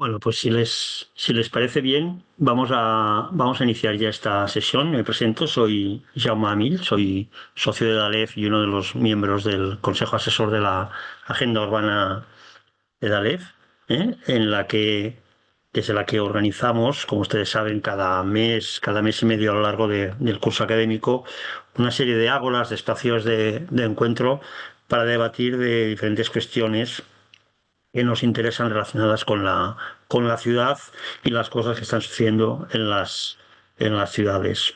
Bueno, pues si les parece bien, vamos a iniciar ya esta sesión. Me presento, soy Jaume Amil, soy socio de la DALEF y uno de los miembros del Consejo Asesor de la Agenda Urbana de la DALEF, desde la que organizamos, como ustedes saben, cada mes y medio a lo largo del curso académico, una serie de ágoras, de espacios de encuentro para debatir de diferentes cuestiones que nos interesan relacionadas con la ciudad y las cosas que están sucediendo en las ciudades.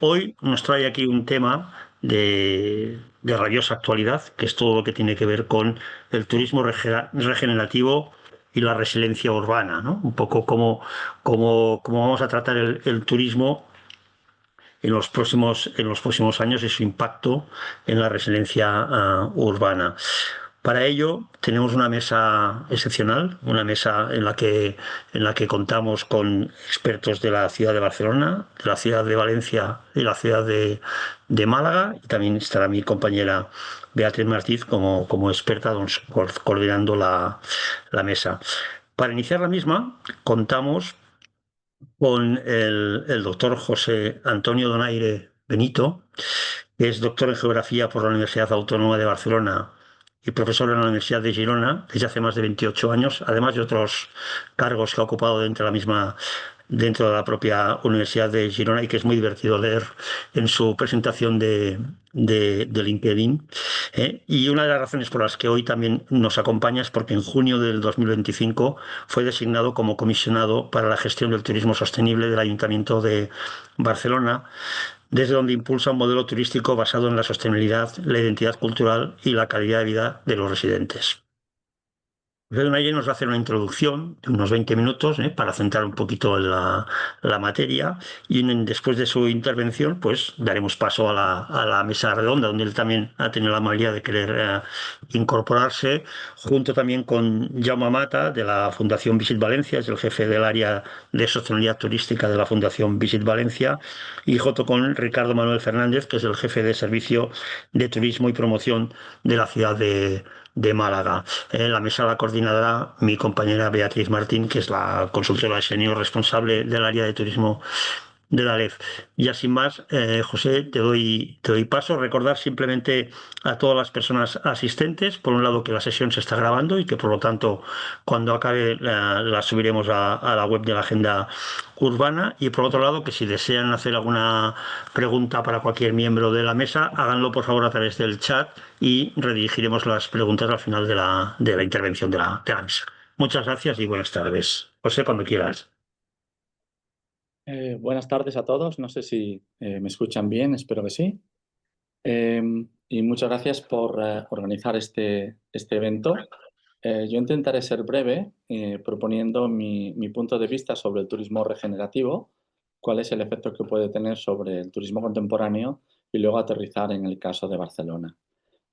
Hoy nos trae aquí un tema de rabiosa actualidad, que es todo lo que tiene que ver con el turismo regenerativo y la resiliencia urbana, ¿no? Un poco cómo vamos a tratar el turismo en los próximos años y su impacto en la resiliencia urbana. Para ello tenemos una mesa excepcional, una mesa en la que contamos con expertos de la ciudad de Barcelona, de la ciudad de Valencia y la ciudad de Málaga, y también estará mi compañera Beatriz Martínez como experta coordinando la mesa. Para iniciar la misma, contamos con el doctor José Antonio Donaire Benito, que es doctor en Geografía por la Universidad Autónoma de Barcelona y profesor en la Universidad de Girona desde hace más de 28 años, además de otros cargos que ha ocupado dentro de la propia Universidad de Girona, y que es muy divertido leer en su presentación de LinkedIn. Y una de las razones por las que hoy también nos acompaña es porque en junio del 2025 fue designado como comisionado para la gestión del turismo sostenible del Ayuntamiento de Barcelona, desde donde impulsa un modelo turístico basado en la sostenibilidad, la identidad cultural y la calidad de vida de los residentes. Donaire nos va a hacer una introducción de unos 20 minutos, para centrar un poquito en la materia, y después de su intervención pues daremos paso a la mesa redonda, donde él también ha tenido la amabilidad de querer incorporarse, junto también con Jaume Mata de la Fundación Visit Valencia, es el jefe del área de sostenibilidad turística de la Fundación Visit Valencia, y junto con Ricardo Manuel Fernández, que es el jefe de servicio de turismo y promoción de la ciudad de Málaga. La mesa la coordinará mi compañera Beatriz Martín, que es la consultora senior responsable del área de turismo de la LEF. Ya sin más, José, te doy paso. Recordar simplemente a todas las personas asistentes, por un lado, que la sesión se está grabando y que por lo tanto cuando acabe la subiremos a la web de la Agenda Urbana, y por otro lado que si desean hacer alguna pregunta para cualquier miembro de la mesa, háganlo por favor a través del chat y redirigiremos las preguntas al final de la intervención de la mesa. Muchas gracias y buenas tardes. José, cuando quieras. Buenas tardes a todos. No sé si me escuchan bien, espero que sí. Y muchas gracias por organizar este evento. Yo intentaré ser breve proponiendo mi punto de vista sobre el turismo regenerativo, cuál es el efecto que puede tener sobre el turismo contemporáneo y luego aterrizar en el caso de Barcelona.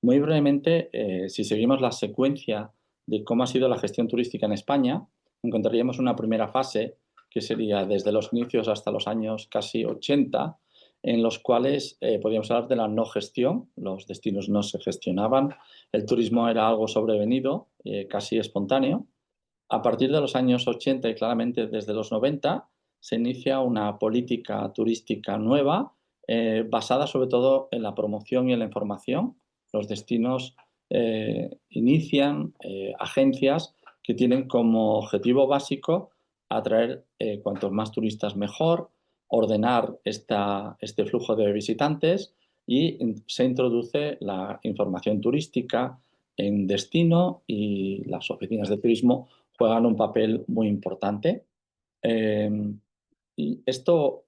Muy brevemente, si seguimos la secuencia de cómo ha sido la gestión turística en España, encontraríamos una primera fase que sería desde los inicios hasta los años casi 80, en los cuales podríamos hablar de la no gestión, los destinos no se gestionaban, el turismo era algo sobrevenido, casi espontáneo. A partir de los años 80 y claramente desde los 90 se inicia una política turística nueva basada sobre todo en la promoción y en la información. Los destinos inician agencias que tienen como objetivo básico atraer cuantos más turistas mejor, ordenar este flujo de visitantes y se introduce la información turística en destino y las oficinas de turismo juegan un papel muy importante. Eh, y esto,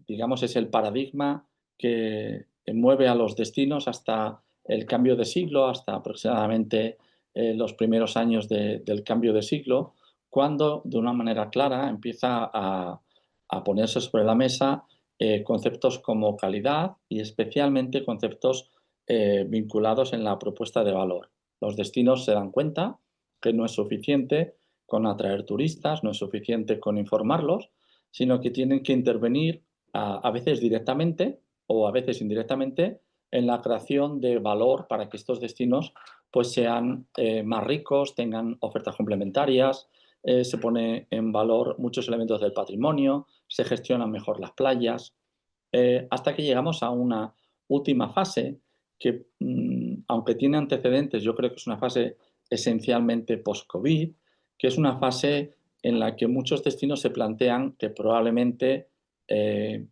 digamos, es el paradigma que mueve a los destinos hasta el cambio de siglo, hasta aproximadamente los primeros años del cambio de siglo, cuando de una manera clara empieza a ponerse sobre la mesa conceptos como calidad y especialmente conceptos vinculados en la propuesta de valor. Los destinos se dan cuenta que no es suficiente con atraer turistas, no es suficiente con informarlos, sino que tienen que intervenir a veces directamente o a veces indirectamente en la creación de valor para que estos destinos pues sean más ricos, tengan ofertas complementarias, se pone en valor muchos elementos del patrimonio, se gestionan mejor las playas, hasta que llegamos a una última fase que, aunque tiene antecedentes, yo creo que es una fase esencialmente post-COVID, que es una fase en la que muchos destinos se plantean que probablemente eh,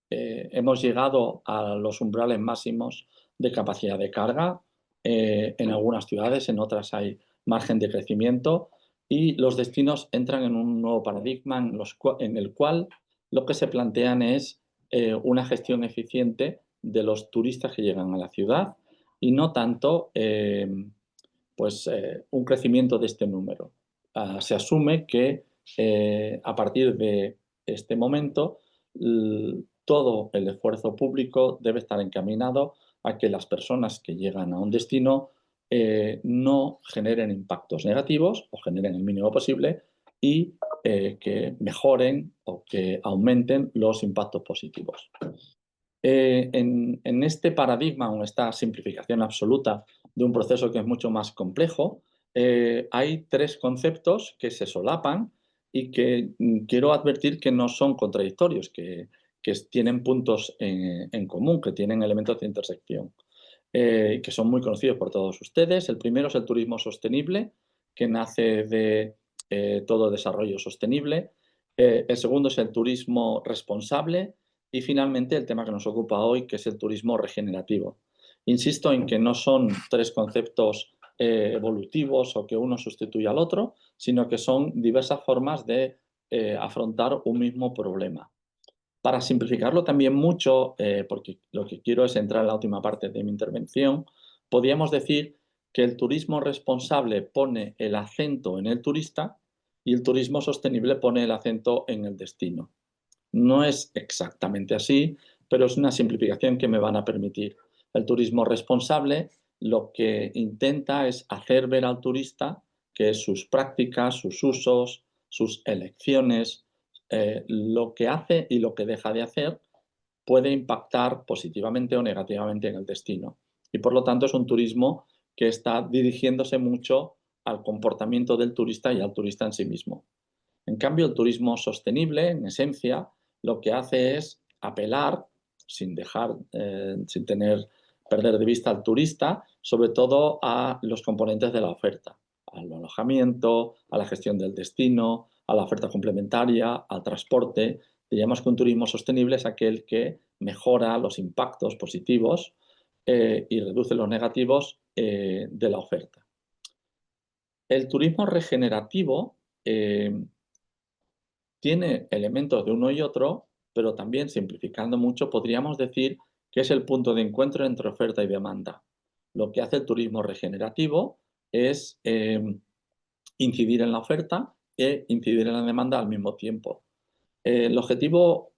hemos llegado a los umbrales máximos de capacidad de carga. En algunas ciudades, en otras hay margen de crecimiento y los destinos entran en un nuevo paradigma en el cual lo que se plantean es una gestión eficiente de los turistas que llegan a la ciudad y no tanto un crecimiento de este número. Se asume que a partir de este momento todo el esfuerzo público debe estar encaminado a que las personas que llegan a un destino no generen impactos negativos o generen el mínimo posible y que mejoren o que aumenten los impactos positivos. En este paradigma o esta simplificación absoluta de un proceso que es mucho más complejo, hay tres conceptos que se solapan y que quiero advertir que no son contradictorios, que tienen puntos en común, que tienen elementos de intersección, que son muy conocidos por todos ustedes. El primero es el turismo sostenible, que nace de todo desarrollo sostenible. El segundo es el turismo responsable. Y finalmente el tema que nos ocupa hoy, que es el turismo regenerativo. Insisto en que no son tres conceptos evolutivos o que uno sustituye al otro, sino que son diversas formas de afrontar un mismo problema. Para simplificarlo también mucho, porque lo que quiero es entrar en la última parte de mi intervención, podríamos decir que el turismo responsable pone el acento en el turista y el turismo sostenible pone el acento en el destino. No es exactamente así, pero es una simplificación que me van a permitir. El turismo responsable lo que intenta es hacer ver al turista que sus prácticas, sus usos, sus elecciones, lo que hace y lo que deja de hacer puede impactar positivamente o negativamente en el destino. Y por lo tanto es un turismo que está dirigiéndose mucho al comportamiento del turista y al turista en sí mismo. En cambio, el turismo sostenible, en esencia, lo que hace es apelar, sin perder de vista al turista, sobre todo a los componentes de la oferta, al alojamiento, a la gestión del destino, a la oferta complementaria, al transporte. Diríamos que un turismo sostenible es aquel que mejora los impactos positivos y reduce los negativos de la oferta. El turismo regenerativo tiene elementos de uno y otro, pero también, simplificando mucho, podríamos decir que es el punto de encuentro entre oferta y demanda. Lo que hace el turismo regenerativo es incidir en la oferta e incidir en la demanda al mismo tiempo. El objetivo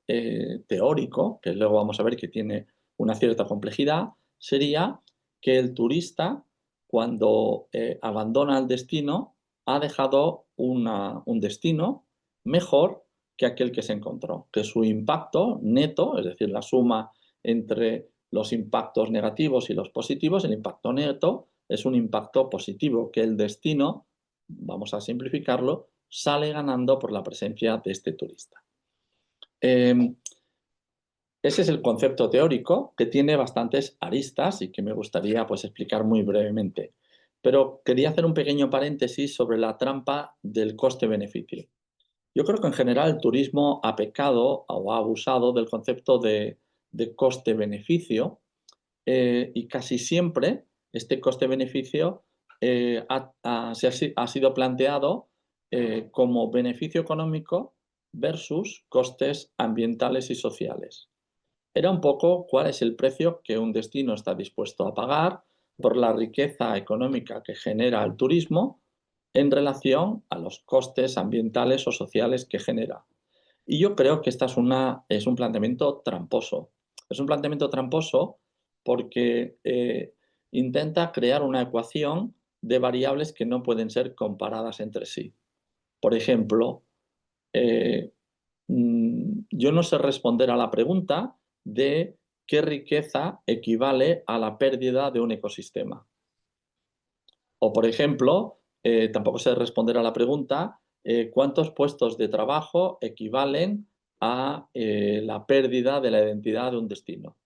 teórico, que luego vamos a ver que tiene una cierta complejidad, sería que el turista, cuando abandona el destino, ha dejado un destino mejor que aquel que se encontró, que su impacto neto, es decir, la suma entre los impactos negativos y los positivos, el impacto neto es un impacto positivo, que el destino, vamos a simplificarlo, sale ganando por la presencia de este turista. Ese es el concepto teórico que tiene bastantes aristas y que me gustaría explicar muy brevemente. Pero quería hacer un pequeño paréntesis sobre la trampa del coste-beneficio. Yo creo que en general el turismo ha pecado o ha abusado del concepto de coste-beneficio y casi siempre este coste-beneficio ha sido planteado como beneficio económico versus costes ambientales y sociales. Era un poco cuál es el precio que un destino está dispuesto a pagar por la riqueza económica que genera el turismo en relación a los costes ambientales o sociales que genera. Y yo creo que esta es un planteamiento tramposo. Es un planteamiento tramposo porque intenta crear una ecuación de variables que no pueden ser comparadas entre sí. Por ejemplo, yo no sé responder a la pregunta de qué riqueza equivale a la pérdida de un ecosistema. O, por ejemplo, tampoco sé responder a la pregunta cuántos puestos de trabajo equivalen a la pérdida de la identidad de un destino,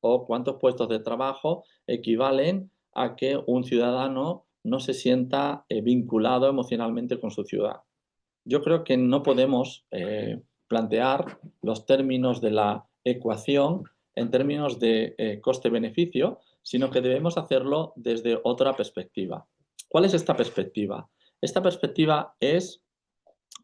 o cuántos puestos de trabajo equivalen a que un ciudadano no se sienta vinculado emocionalmente con su ciudad. Yo creo que no podemos plantear los términos de la ecuación en términos de coste-beneficio, sino que debemos hacerlo desde otra perspectiva. ¿Cuál es esta perspectiva? Esta perspectiva es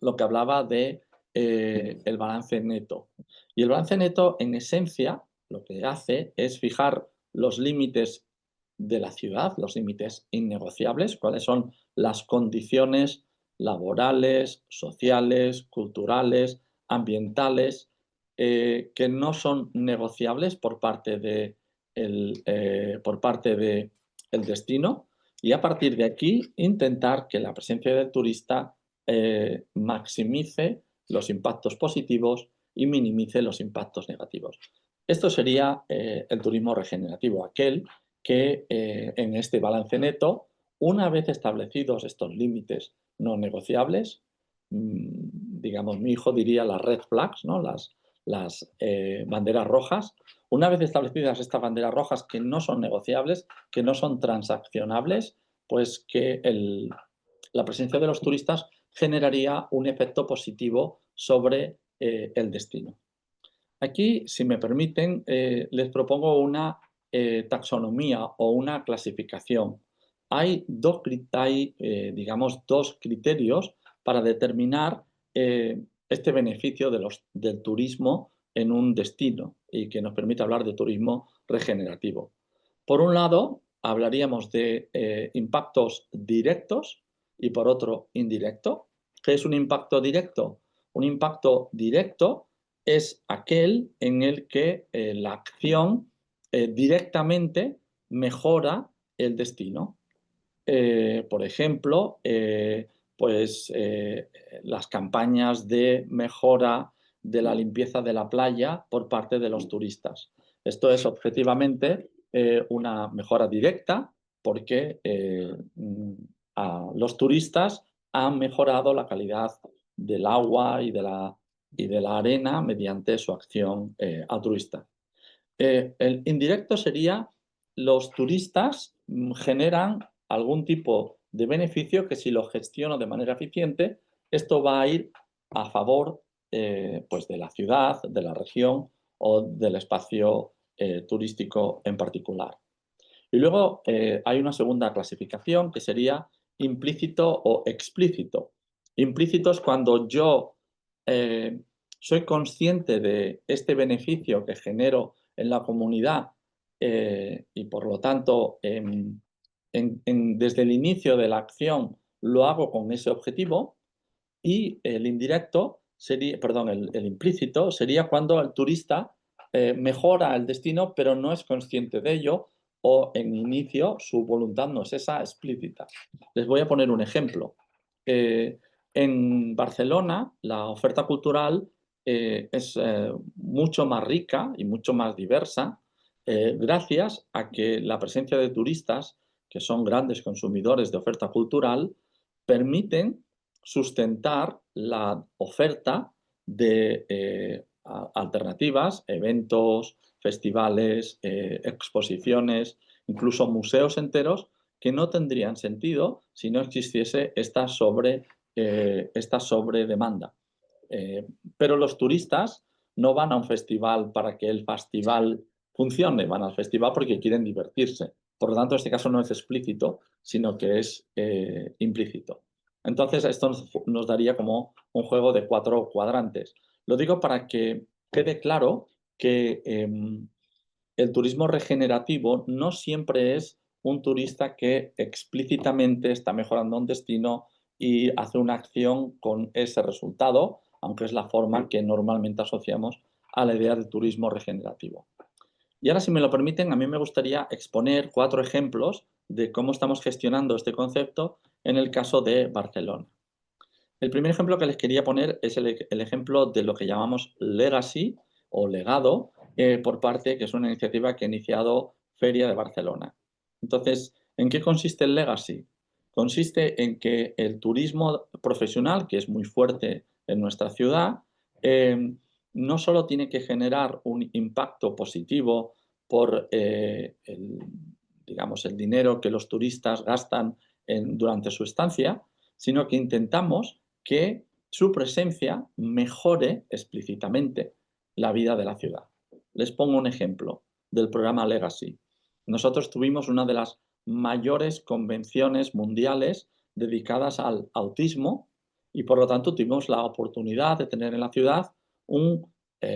lo que hablaba de el balance neto. Y el balance neto, en esencia, lo que hace es fijar los límites de la ciudad, los límites innegociables, cuáles son las condiciones laborales, sociales, culturales, ambientales, que no son negociables por parte de el destino, y a partir de aquí intentar que la presencia del turista maximice los impactos positivos y minimice los impactos negativos. Esto sería el turismo regenerativo, aquel que en este balance neto, una vez establecidos estos límites no negociables, digamos, mi hijo diría las red flags, ¿no? las banderas rojas, una vez establecidas estas banderas rojas que no son negociables, que no son transaccionables, pues que la presencia de los turistas generaría un efecto positivo sobre el destino. Aquí, si me permiten, les propongo una taxonomía o una clasificación. Hay digamos, dos criterios para determinar este beneficio del turismo en un destino y que nos permite hablar de turismo regenerativo. Por un lado, hablaríamos de impactos directos y por otro, indirecto. ¿Qué es un impacto directo? Un impacto directo es aquel en el que la acción directamente mejora el destino. Por ejemplo, pues las campañas de mejora de la limpieza de la playa por parte de los turistas. Esto es objetivamente una mejora directa porque los turistas han mejorado la calidad del agua y de la arena mediante su acción altruista. El indirecto sería los turistas generan algún tipo de beneficio que si lo gestiono de manera eficiente, esto va a ir a favor pues de la ciudad, de la región o del espacio turístico en particular. Y luego hay una segunda clasificación que sería implícito o explícito. Implícito es cuando yo soy consciente de este beneficio que genero en la comunidad y por lo tanto desde el inicio de la acción lo hago con ese objetivo, y el indirecto sería, perdón, el implícito sería cuando el turista mejora el destino pero no es consciente de ello o en inicio su voluntad no es esa explícita. Les voy a poner un ejemplo. En Barcelona la oferta cultural es mucho más rica y mucho más diversa gracias a que la presencia de turistas, que son grandes consumidores de oferta cultural, permiten sustentar la oferta de alternativas, eventos, festivales, exposiciones, incluso museos enteros que no tendrían sentido si no existiese esta sobredemanda. Pero los turistas no van a un festival para que el festival funcione, van al festival porque quieren divertirse. Por lo tanto, este caso no es explícito, sino que es implícito. Entonces, esto nos daría como un juego de 4 cuadrantes. Lo digo para que quede claro que el turismo regenerativo no siempre es un turista que explícitamente está mejorando un destino y hace una acción con ese resultado, aunque es la forma que normalmente asociamos a la idea de turismo regenerativo. Y ahora, si me lo permiten, a mí me gustaría exponer 4 ejemplos de cómo estamos gestionando este concepto en el caso de Barcelona. El primer ejemplo que les quería poner es el ejemplo de lo que llamamos legacy o legado por parte, que es una iniciativa que ha iniciado Feria de Barcelona. Entonces, ¿en qué consiste el legacy? consiste en que el turismo profesional, que es muy fuerte en nuestra ciudad, eh, no solo tiene que generar un impacto positivo por digamos, el dinero que los turistas gastan durante su estancia, sino que intentamos que su presencia mejore explícitamente la vida de la ciudad. Les pongo un ejemplo del programa Legacy. Nosotros tuvimos una de las mayores convenciones mundiales dedicadas al autismo y por lo tanto tuvimos la oportunidad de tener en la ciudad un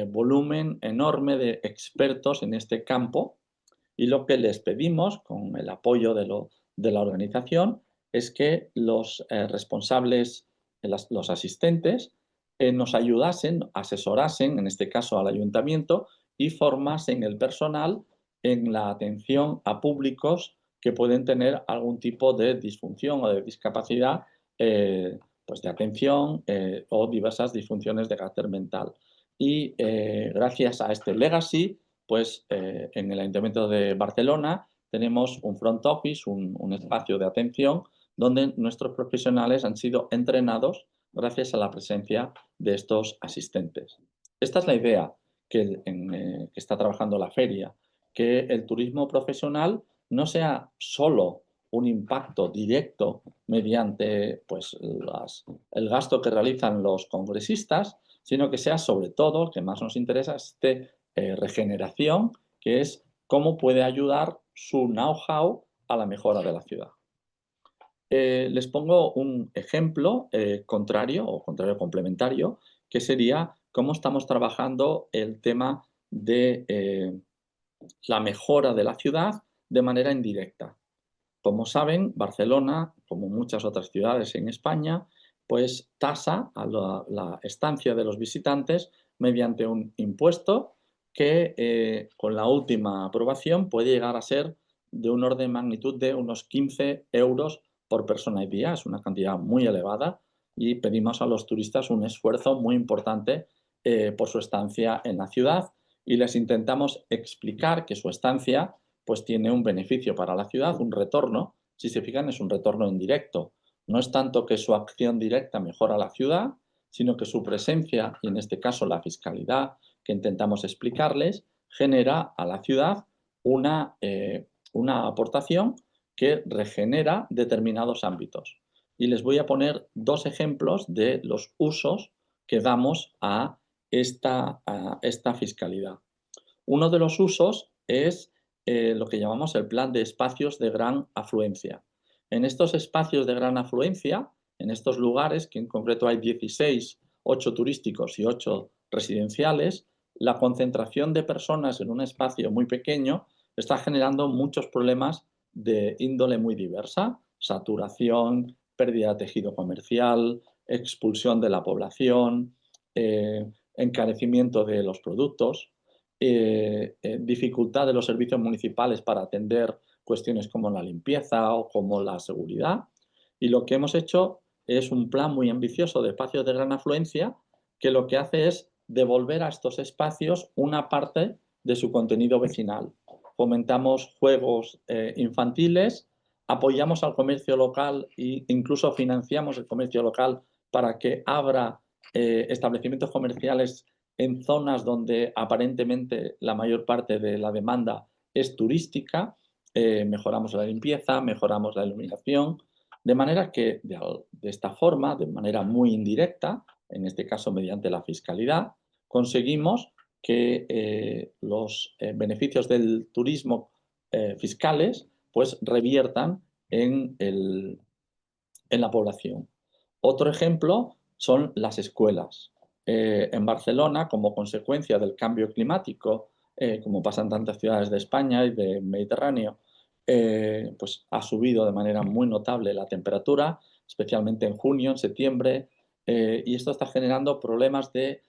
volumen enorme de expertos en este campo y lo que les pedimos, con el apoyo de la organización, es que los responsables, los asistentes, nos ayudasen, asesorasen, en este caso al ayuntamiento, y formasen el personal en la atención a públicos que pueden tener algún tipo de disfunción o de discapacidad, pues de atención o diversas disfunciones de carácter mental. Y gracias a este legacy, pues en el Ayuntamiento de Barcelona tenemos un front office, un espacio de atención donde nuestros profesionales han sido entrenados gracias a la presencia de estos asistentes. Esta es la idea que está trabajando la feria, que el turismo profesional no sea solo un impacto directo mediante pues, el gasto que realizan los congresistas, sino que sea sobre todo, lo que más nos interesa, regeneración, que es cómo puede ayudar su know-how a la mejora de la ciudad. Les pongo un ejemplo contrario o contrario complementario, que sería cómo estamos trabajando el tema de la mejora de la ciudad de manera indirecta. Como saben, Barcelona, como muchas otras ciudades en España, pues tasa a la estancia de los visitantes mediante un impuesto que con la última aprobación puede llegar a ser de un orden de magnitud de unos 15 euros por persona y día. Es una cantidad muy elevada y pedimos a los turistas un esfuerzo muy importante por su estancia en la ciudad y les intentamos explicar que su estancia pues tiene un beneficio para la ciudad, un retorno. Si se fijan, es un retorno indirecto. No es tanto que su acción directa mejora la ciudad, sino que su presencia, y en este caso la fiscalidad que intentamos explicarles, genera a la ciudad una aportación que regenera determinados ámbitos. Y les voy a poner dos ejemplos de los usos que damos a esta fiscalidad. Uno de los usos es lo que llamamos el plan de espacios de gran afluencia. En estos espacios de gran afluencia, en estos lugares, que en concreto hay 16, 8 turísticos y 8 residenciales, la concentración de personas en un espacio muy pequeño está generando muchos problemas de índole muy diversa: saturación, pérdida de tejido comercial, expulsión de la población, encarecimiento de los productos, dificultad de los servicios municipales para atender cuestiones como la limpieza o como la seguridad. Y lo que hemos hecho es un plan muy ambicioso de espacios de gran afluencia que lo que hace es devolver a estos espacios una parte de su contenido vecinal. Fomentamos juegos infantiles, apoyamos al comercio local e incluso financiamos el comercio local para que abra establecimientos comerciales en zonas donde aparentemente la mayor parte de la demanda es turística. Mejoramos la limpieza, mejoramos la iluminación, de manera que de esta forma, de manera muy indirecta, en este caso mediante la fiscalidad, conseguimos que los beneficios del turismo fiscales pues reviertan en la población. Otro ejemplo son las escuelas. En Barcelona, como consecuencia del cambio climático, como pasa en tantas ciudades de España y del Mediterráneo, pues ha subido de manera muy notable la temperatura, especialmente en junio, en septiembre, y esto está generando problemas de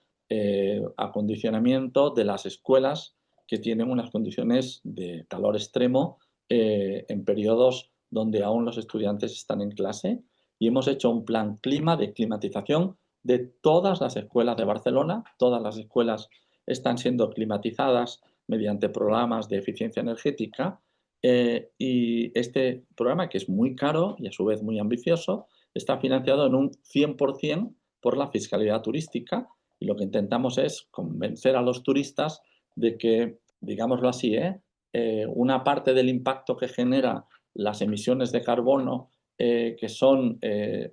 acondicionamiento de las escuelas que tienen unas condiciones de calor extremo en periodos donde aún los estudiantes están en clase, y hemos hecho un plan clima de climatización de todas las escuelas de Barcelona. Todas las escuelas están siendo climatizadas mediante programas de eficiencia energética Y este programa, que es muy caro y a su vez muy ambicioso, está financiado en un 100% por la fiscalidad turística, y lo que intentamos es convencer a los turistas de que, digámoslo así, una parte del impacto que genera las emisiones de carbono, que son el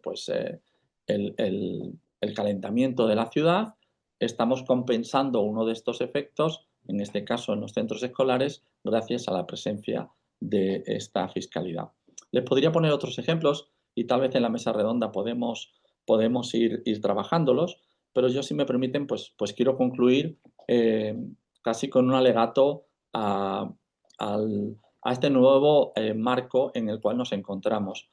calentamiento de la ciudad, estamos compensando uno de estos efectos, en este caso en los centros escolares, gracias a la presencia de esta fiscalidad. Les podría poner otros ejemplos y tal vez en la mesa redonda podemos ir trabajándolos, pero yo, si me permiten, pues quiero concluir casi con un alegato a este nuevo marco en el cual nos encontramos.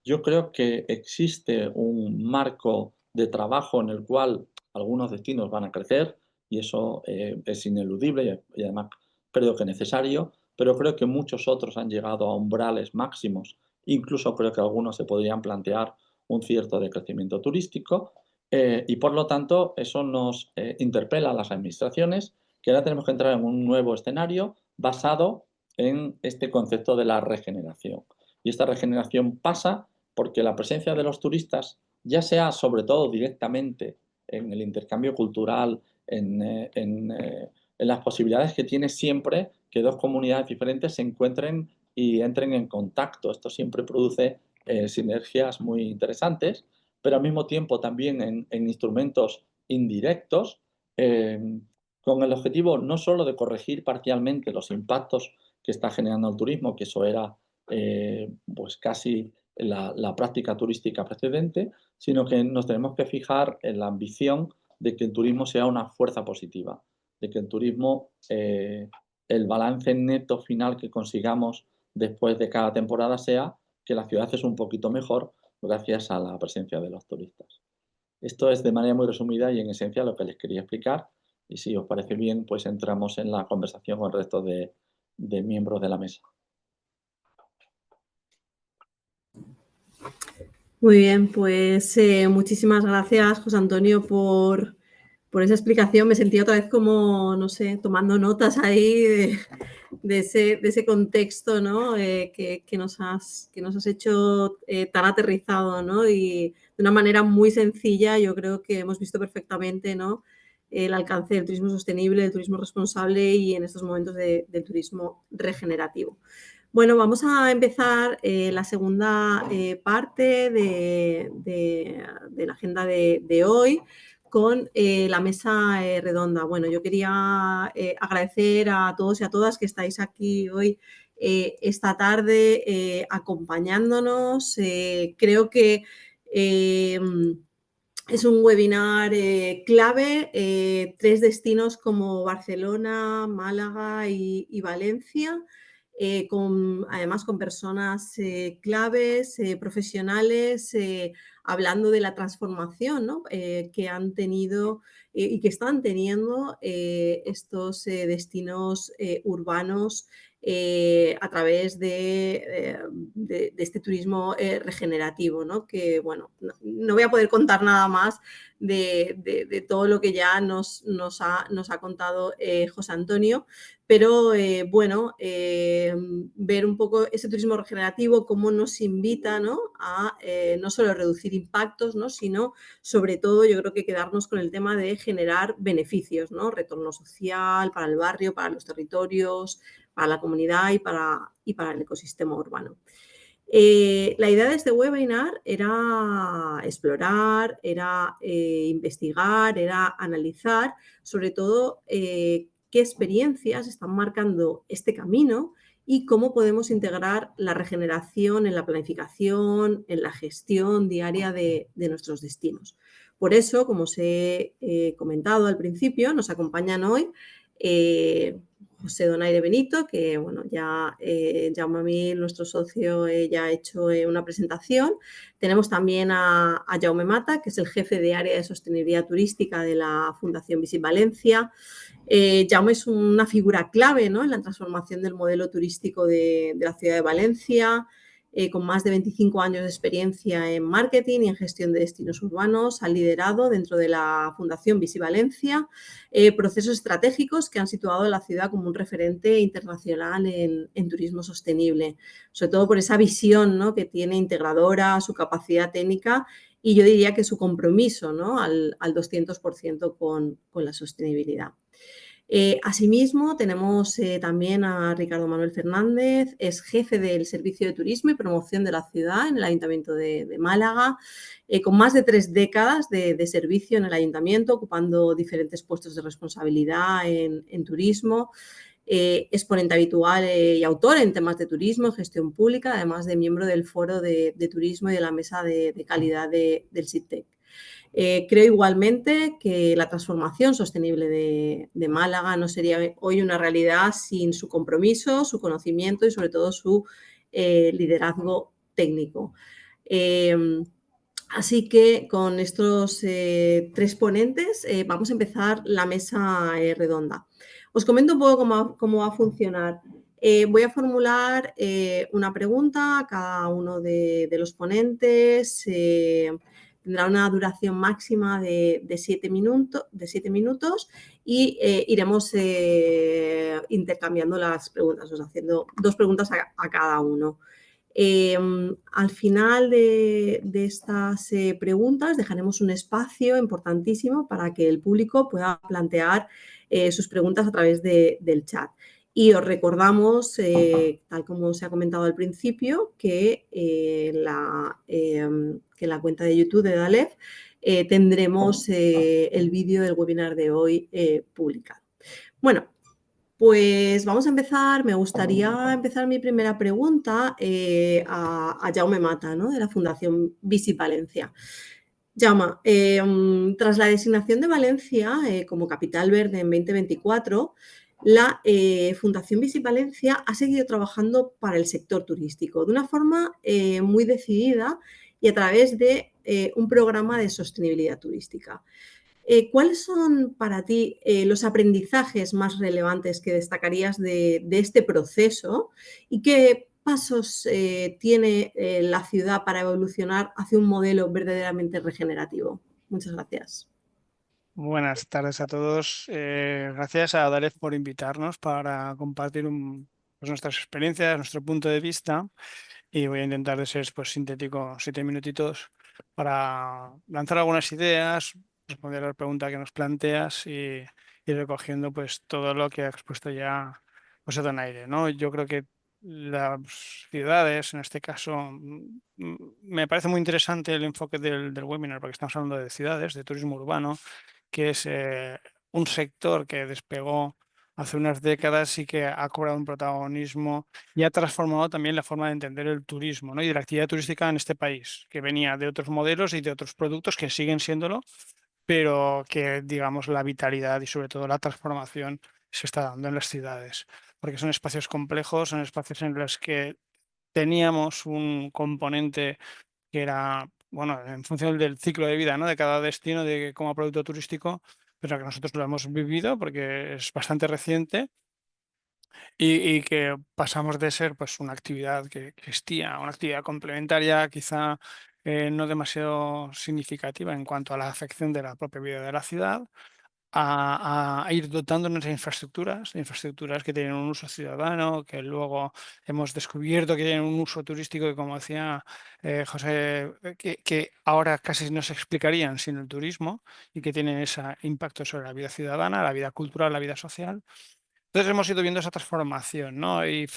Yo creo que existe un marco de trabajo en el cual algunos destinos van a crecer, y eso es ineludible y además creo que necesario, pero creo que muchos otros han llegado a umbrales máximos. Incluso creo que algunos se podrían plantear un cierto decrecimiento turístico, y por lo tanto eso nos interpela a las administraciones, que ahora tenemos que entrar en un nuevo escenario basado en este concepto de la regeneración. Y esta regeneración pasa porque la presencia de los turistas, ya sea sobre todo directamente en el intercambio cultural, en las posibilidades que tiene siempre que dos comunidades diferentes se encuentren y entren en contacto. Esto siempre produce sinergias muy interesantes, pero al mismo tiempo también en instrumentos indirectos, con el objetivo no solo de corregir parcialmente los impactos que está generando el turismo, que eso era pues casi la práctica turística precedente, sino que nos tenemos que fijar en la ambición de que el turismo sea una fuerza positiva, de que el turismo, el balance neto final que consigamos después de cada temporada sea que la ciudad es un poquito mejor gracias a la presencia de los turistas. Esto es de manera muy resumida y en esencia lo que les quería explicar, y si os parece bien, pues entramos en la conversación con el resto de miembros de la mesa. Muy bien, pues muchísimas gracias, José Antonio, por esa explicación. Me sentí otra vez como, no sé, tomando notas ahí de ese contexto, ¿no? Que nos has hecho tan aterrizado, ¿no? Y de una manera muy sencilla, yo creo que hemos visto perfectamente, ¿no?, el alcance del turismo sostenible, del turismo responsable y en estos momentos del turismo regenerativo. Bueno, vamos a empezar la segunda parte de la agenda de hoy con la mesa redonda. Bueno, yo quería agradecer a todos y a todas que estáis aquí hoy, esta tarde, acompañándonos. Creo que es un webinar clave. 3 destinos como Barcelona, Málaga y Valencia, además con personas claves, profesionales, hablando de la transformación, ¿no?, que han tenido y que están teniendo estos destinos urbanos a través de este turismo regenerativo, ¿no? Que, bueno, no voy a poder contar nada más de todo lo que ya nos ha contado José Antonio, pero bueno, ver un poco ese turismo regenerativo, cómo nos invita, ¿no?, a no solo reducir impactos, ¿no?, sino sobre todo yo creo que quedarnos con el tema de generar beneficios, ¿no?, retorno social para el barrio, para los territorios, para la comunidad y para el ecosistema urbano. La idea de este webinar era explorar, era investigar, era analizar, sobre todo qué experiencias están marcando este camino y cómo podemos integrar la regeneración en la planificación, en la gestión diaria de nuestros destinos. Por eso, como os he comentado al principio, nos acompañan hoy José Donaire Benito, que, bueno, ya Jaume Amil, nuestro socio, ya ha hecho una presentación. Tenemos también a Jaume Mata, que es el jefe de área de sostenibilidad turística de la Fundación Visit Valencia. Jaume es una figura clave, ¿no?, en la transformación del modelo turístico de la ciudad de Valencia. con más de 25 años de experiencia en marketing y en gestión de destinos urbanos. Ha liderado dentro de la Fundación Visivalencia procesos estratégicos que han situado a la ciudad como un referente internacional en turismo sostenible, sobre todo por esa visión, ¿no?, que tiene integradora, su capacidad técnica y yo diría que su compromiso, ¿no?, al 200% con la sostenibilidad. Asimismo, tenemos también a Ricardo Manuel Fernández, es jefe del Servicio de Turismo y Promoción de la Ciudad en el Ayuntamiento de Málaga, con más de 3 décadas de servicio en el Ayuntamiento, ocupando diferentes puestos de responsabilidad en turismo. Es ponente habitual y autor en temas de turismo, gestión pública, además de miembro del Foro de Turismo y de la Mesa de Calidad del SITEC. Creo igualmente que la transformación sostenible de Málaga no sería hoy una realidad sin su compromiso, su conocimiento y sobre todo su liderazgo técnico. Así que con estos 3 ponentes vamos a empezar la mesa redonda. Os comento un poco cómo va a funcionar. Voy a formular una pregunta a cada uno de los ponentes. Tendrá una duración máxima de 7 minutos y iremos intercambiando las preguntas, o sea, haciendo 2 preguntas a cada uno. Al final de estas preguntas dejaremos un espacio importantísimo para que el público pueda plantear sus preguntas a través del chat. Y os recordamos, tal como se ha comentado al principio, que la cuenta de YouTube de DALEF tendremos el vídeo del webinar de hoy publicado. Bueno, pues vamos a empezar. Me gustaría empezar mi primera pregunta a Jaume Mata, ¿no?, de la Fundación Visivalencia. Jaume, tras la designación de Valencia como capital verde en 2024, la Fundación Visivalencia ha seguido trabajando para el sector turístico de una forma muy decidida y a través de un programa de sostenibilidad turística. ¿Cuáles son para ti los aprendizajes más relevantes que destacarías de este proceso y qué pasos tiene la ciudad para evolucionar hacia un modelo verdaderamente regenerativo? Muchas gracias. Buenas tardes a todos. Gracias a Dalef por invitarnos para compartir pues nuestras experiencias, nuestro punto de vista, y voy a intentar de ser pues, sintético 7 minutitos para lanzar algunas ideas, responder a la pregunta que nos planteas y ir recogiendo pues, todo lo que ha expuesto ya José Donaire, ¿no? Yo creo que las ciudades, en este caso, me parece muy interesante el enfoque del webinar porque estamos hablando de ciudades, de turismo urbano, que es un sector que despegó hace unas décadas y que ha cobrado un protagonismo y ha transformado también la forma de entender el turismo, ¿no?, y de la actividad turística en este país, que venía de otros modelos y de otros productos que siguen siéndolo, pero que, digamos, la vitalidad y sobre todo la transformación se está dando en las ciudades, porque son espacios complejos, son espacios en los que teníamos un componente que era, bueno, en función del ciclo de vida, ¿no?, de cada destino como producto turístico, pero que nosotros lo hemos vivido porque es bastante reciente y que pasamos de ser pues una actividad que existía, una actividad complementaria, quizá no demasiado significativa en cuanto a la afección de la propia vida de la ciudad, a ir dotándonos de infraestructuras que tienen un uso ciudadano, que luego hemos descubierto que tienen un uso turístico que, como decía José, que ahora casi no se explicarían sin el turismo y que tienen ese impacto sobre la vida ciudadana, la vida cultural, la vida social. Entonces hemos ido viendo esa transformación, ¿no? Y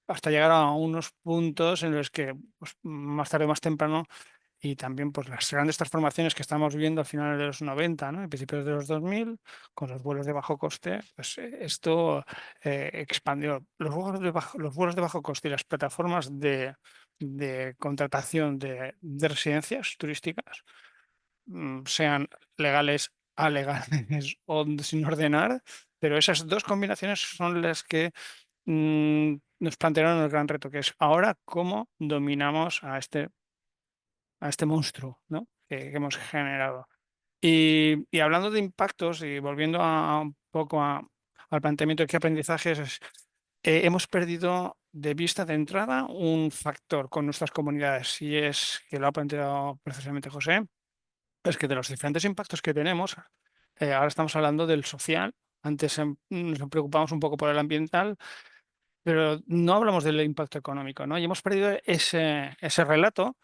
hasta llegar a unos puntos en los que pues, más tarde o más temprano y también pues, las grandes transformaciones que estamos viendo a finales de los 90, ¿no?, y principios de los 2000, con los vuelos de bajo coste, pues esto expandió. Los vuelos de bajo coste y las plataformas de contratación de residencias turísticas, sean legales, alegales o sin ordenar, pero esas dos combinaciones son las que nos plantearon el gran reto, que es ahora cómo dominamos a este monstruo, ¿no?, que hemos generado. Y hablando de impactos y volviendo un poco al planteamiento de qué aprendizajes, hemos perdido de vista de entrada un factor con nuestras comunidades, y es que lo ha planteado precisamente José, es que de los diferentes impactos que tenemos, ahora estamos hablando del social, antes nos preocupamos un poco por el ambiental, pero no hablamos del impacto económico, ¿no? Y hemos perdido ese relato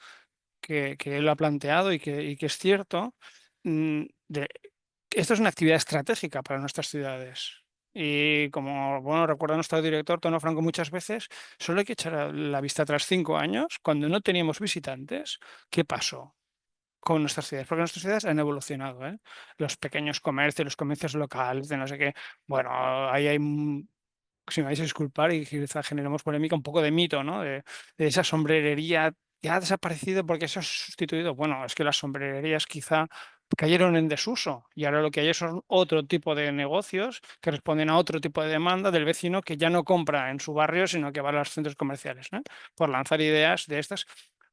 que él ha planteado y que es cierto, de esto es una actividad estratégica para nuestras ciudades. Y como bueno, recuerda nuestro director Tono Franco muchas veces, solo hay que echar la vista atrás 5 años, cuando no teníamos visitantes, ¿qué pasó con nuestras ciudades? Porque nuestras ciudades han evolucionado, ¿eh? Los pequeños comercios, los comercios locales, de no sé qué. Bueno, ahí hay, si me vais a disculpar y quizá generemos polémica, un poco de mito, ¿no? De esa sombrerería que ha desaparecido porque se ha sustituido. Bueno, es que las sombrererías quizá cayeron en desuso y ahora lo que hay son otro tipo de negocios que responden a otro tipo de demanda del vecino que ya no compra en su barrio, sino que va a los centros comerciales, ¿no? Por lanzar ideas de estas,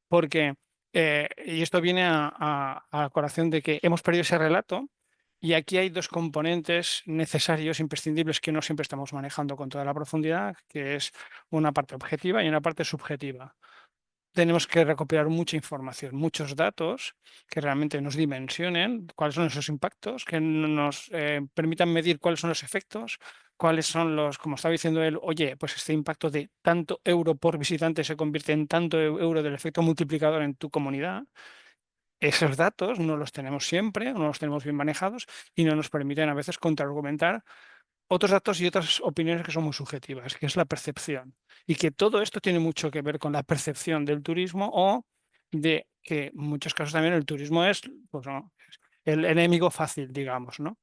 porque, y esto viene a colación de que hemos perdido ese relato. Y aquí hay dos componentes necesarios, imprescindibles, que no siempre estamos manejando con toda la profundidad, que es una parte objetiva y una parte subjetiva. Tenemos que recopilar mucha información, muchos datos que realmente nos dimensionen cuáles son esos impactos, que nos permitan medir cuáles son los efectos, cuáles son los, como estaba diciendo él, oye, pues este impacto de tanto euro por visitante se convierte en tanto euro del efecto multiplicador en tu comunidad. Esos datos no los tenemos siempre, no los tenemos bien manejados y no nos permiten a veces contraargumentar otros datos y otras opiniones que son muy subjetivas, que es la percepción. Y que todo esto tiene mucho que ver con la percepción del turismo o de que en muchos casos también el turismo es, pues, ¿no?, el enemigo fácil, digamos, ¿no?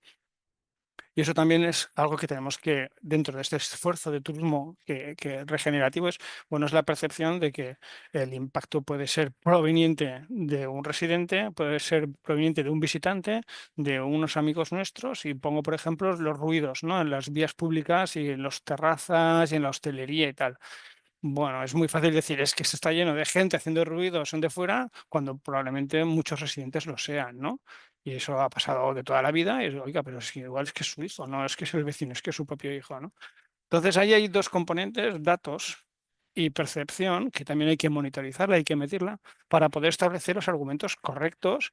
Y eso también es algo que tenemos que, dentro de este esfuerzo de turismo que regenerativo, es, bueno, es la percepción de que el impacto puede ser proveniente de un residente, puede ser proveniente de un visitante, de unos amigos nuestros, y pongo, por ejemplo, los ruidos, ¿no?, en las vías públicas y en las terrazas y en la hostelería y tal. Bueno, es muy fácil decir, es que se está lleno de gente haciendo ruido, son de fuera, cuando probablemente muchos residentes lo sean, ¿no? Y eso ha pasado de toda la vida, y es, oiga, pero es que igual es que es su hijo, no es que es el vecino, es que es su propio hijo, ¿no? Entonces ahí hay dos componentes, datos y percepción, que también hay que monitorizarla, hay que medirla, para poder establecer los argumentos correctos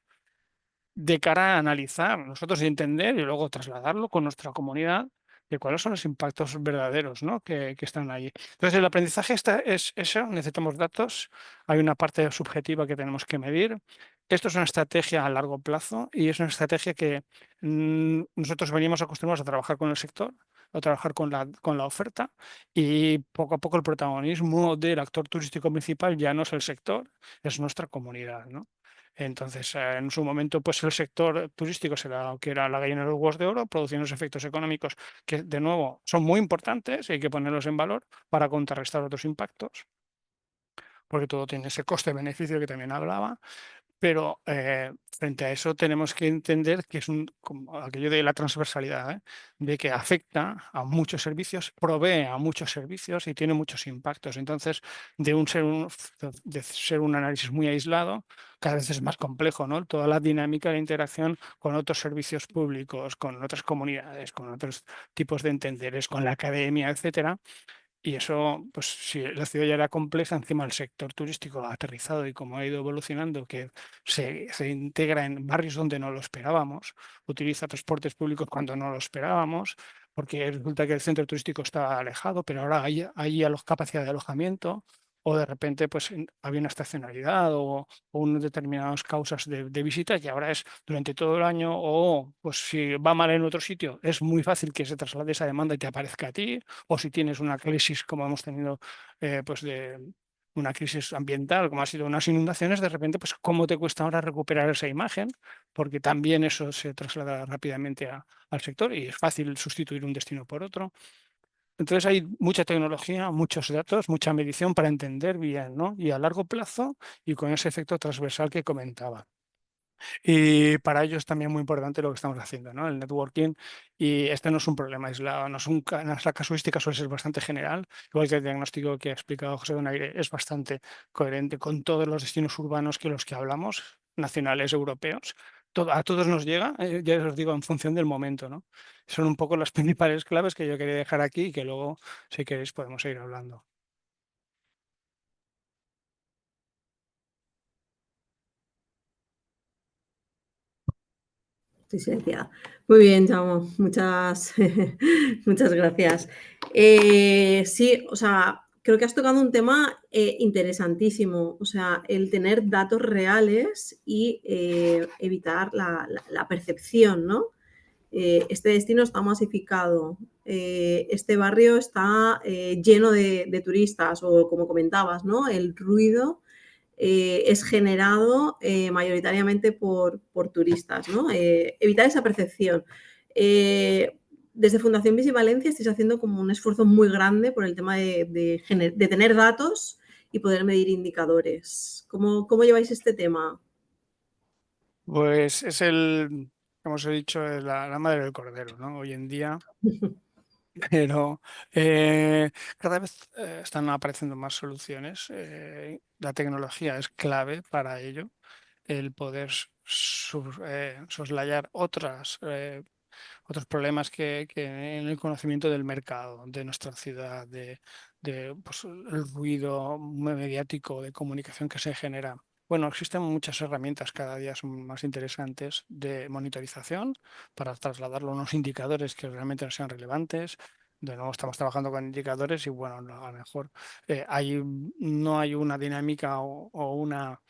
de cara a analizar nosotros y entender y luego trasladarlo con nuestra comunidad de cuáles son los impactos verdaderos, ¿no?, que están ahí. Entonces, el aprendizaje es eso, necesitamos datos, hay una parte subjetiva que tenemos que medir. Esto es una estrategia a largo plazo y es una estrategia que nosotros venimos acostumbrados a trabajar con el sector, a trabajar con la oferta, y poco a poco el protagonismo del actor turístico principal ya no es el sector, es nuestra comunidad, ¿no? Entonces, en su momento, pues el sector turístico será que era la gallina de los huevos de oro, produciendo unos efectos económicos que, de nuevo, son muy importantes y hay que ponerlos en valor para contrarrestar otros impactos, porque todo tiene ese coste-beneficio que también hablaba. Pero frente a eso tenemos que entender que es como aquello de la transversalidad, ¿eh?, de que afecta a muchos servicios, provee a muchos servicios y tiene muchos impactos. Entonces, de ser un análisis muy aislado, cada vez es más complejo, ¿no? Toda la dinámica de interacción con otros servicios públicos, con otras comunidades, con otros tipos de entenderes, con la academia, etcétera. Y eso, pues si la ciudad ya era compleja, encima el sector turístico ha aterrizado y como ha ido evolucionando, que se integra en barrios donde no lo esperábamos, utiliza transportes públicos cuando no lo esperábamos, porque resulta que el centro turístico está alejado, pero ahora hay capacidad de alojamiento, o de repente pues había una estacionalidad o unas determinadas causas de visitas y ahora es durante todo el año, o pues si va mal en otro sitio, es muy fácil que se traslade esa demanda y te aparezca a ti, o si tienes una crisis como hemos tenido, pues de una crisis ambiental, como ha sido unas inundaciones, de repente, pues cómo te cuesta ahora recuperar esa imagen, porque también eso se traslada rápidamente al sector y es fácil sustituir un destino por otro. Entonces hay mucha tecnología, muchos datos, mucha medición para entender bien, ¿no? Y a largo plazo y con ese efecto transversal que comentaba. Y para ello es también muy importante lo que estamos haciendo, ¿no?, el networking. Y este no es un problema aislado, la casuística suele ser bastante general, igual que el diagnóstico que ha explicado José Donaire es bastante coherente con todos los destinos urbanos que los que hablamos, nacionales, europeos. A todos nos llega, ya os digo, en función del momento, ¿no? Son un poco las principales claves que yo quería dejar aquí y que luego, si queréis, podemos seguir hablando. Estoy silenciada. Muy bien, Jaume, muchas, muchas gracias. Sí, o sea, creo que has tocado un tema interesantísimo, o sea, el tener datos reales y evitar la percepción, ¿no? Este destino está masificado, este barrio está lleno de turistas, o como comentabas, ¿no? El ruido es generado mayoritariamente por turistas, ¿no? Evitar esa percepción. Desde Fundación Visivalencia estáis haciendo como un esfuerzo muy grande por el tema de tener datos y poder medir indicadores. ¿Cómo lleváis este tema? Pues es como os he dicho, es la madre del cordero, ¿no? Hoy en día, pero cada vez están apareciendo más soluciones. La tecnología es clave para ello, el poder soslayar otros problemas que en el conocimiento del mercado, de nuestra ciudad, de pues, el ruido mediático de comunicación que se genera. Bueno, existen muchas herramientas, cada día son más interesantes, de monitorización para trasladarlo a unos indicadores que realmente sean relevantes. De nuevo, estamos trabajando con indicadores y, bueno, a lo mejor no hay una dinámica o una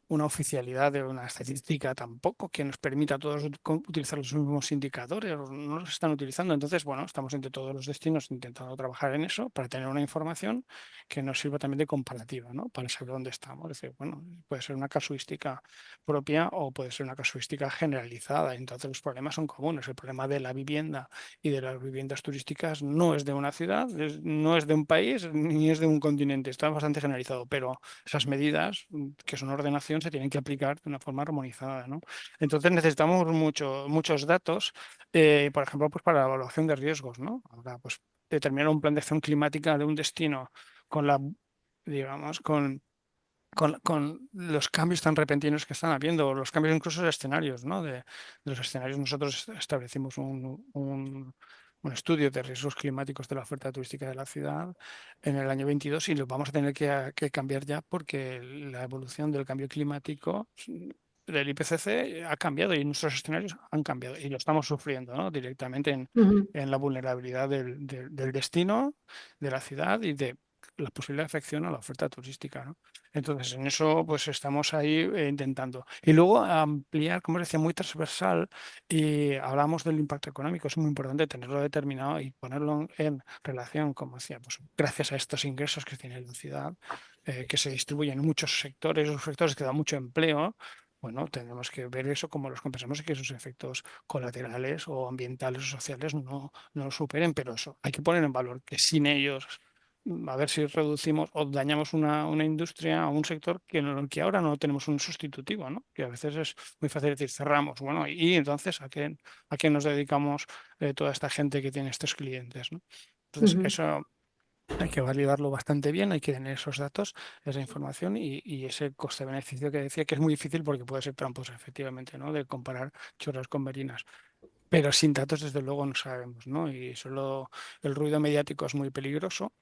oficialidad de una estadística tampoco que nos permita a todos utilizar los mismos indicadores, o no los están utilizando. Entonces, bueno, estamos entre todos los destinos intentando trabajar en eso para tener una información que nos sirva también de comparativa, ¿no? Para saber dónde estamos. Es decir, bueno, puede ser una casuística propia o puede ser una casuística generalizada. Entonces, los problemas son comunes. El problema de la vivienda y de las viviendas turísticas no es de una ciudad, no es de un país, ni es de un continente. Está bastante generalizado, pero esas medidas, que son ordenación, se tienen que aplicar de una forma armonizada, ¿no? Entonces necesitamos muchos datos, por ejemplo, pues para la evaluación de riesgos, ¿no? Ahora, pues determinar un plan de acción climática de un destino con digamos, con los cambios tan repentinos que están habiendo, los cambios incluso de escenarios, ¿no? De los escenarios nosotros establecimos un estudio de riesgos climáticos de la oferta turística de la ciudad en el año 22 y lo vamos a tener que cambiar ya porque la evolución del cambio climático del IPCC ha cambiado y nuestros escenarios han cambiado y lo estamos sufriendo, ¿no? Directamente en la vulnerabilidad del destino, de la ciudad y de la posible afección a la oferta turística, ¿no? Entonces, en eso pues estamos ahí intentando. Y luego ampliar, como decía, muy transversal, y hablamos del impacto económico. Es muy importante tenerlo determinado y ponerlo en relación, como decía, pues gracias a estos ingresos que tiene la ciudad, que se distribuyen en muchos sectores, los sectores que dan mucho empleo. Bueno, tenemos que ver eso como los compensamos y que esos efectos colaterales o ambientales o sociales no lo superen, pero eso hay que poner en valor que sin ellos a ver si reducimos o dañamos una industria o un sector que ahora no tenemos un sustitutivo, ¿no? Que a veces es muy fácil decir cerramos, bueno, y entonces ¿a qué nos dedicamos toda esta gente que tiene estos clientes, ¿no? Entonces, eso hay que validarlo bastante bien, hay que tener esos datos, esa información y ese coste-beneficio que decía que es muy difícil porque puede ser tramposo, efectivamente, ¿no? De comparar chorras con merinas. Pero sin datos, desde luego, no sabemos, ¿no? Y solo el ruido mediático es muy peligroso.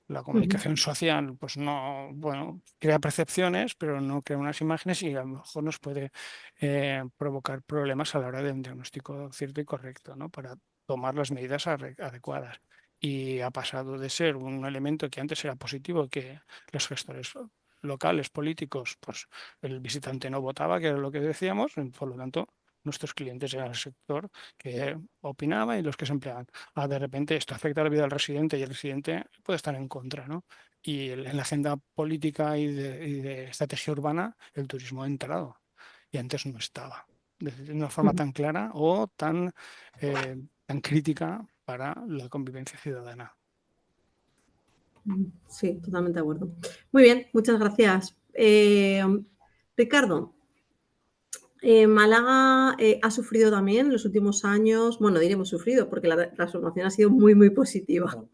La comunicación social, pues no, bueno, crea percepciones, pero no crea unas imágenes y a lo mejor nos puede provocar problemas a la hora de un diagnóstico cierto y correcto, ¿no? Para tomar las medidas adecuadas. Y ha pasado de ser un elemento que antes era positivo, que los gestores locales, políticos, pues el visitante no votaba, que era lo que decíamos, por lo tanto nuestros clientes eran el sector que opinaba y los que se empleaban. De repente esto afecta a la vida del residente y el residente puede estar en contra, ¿no? Y en la agenda política y de estrategia urbana el turismo ha entrado y antes no estaba de una forma tan clara o tan crítica para la convivencia ciudadana. Sí, totalmente de acuerdo. Muy bien, muchas gracias. Ricardo, Málaga ha sufrido también en los últimos años, bueno, diremos sufrido porque la transformación ha sido muy, muy positiva.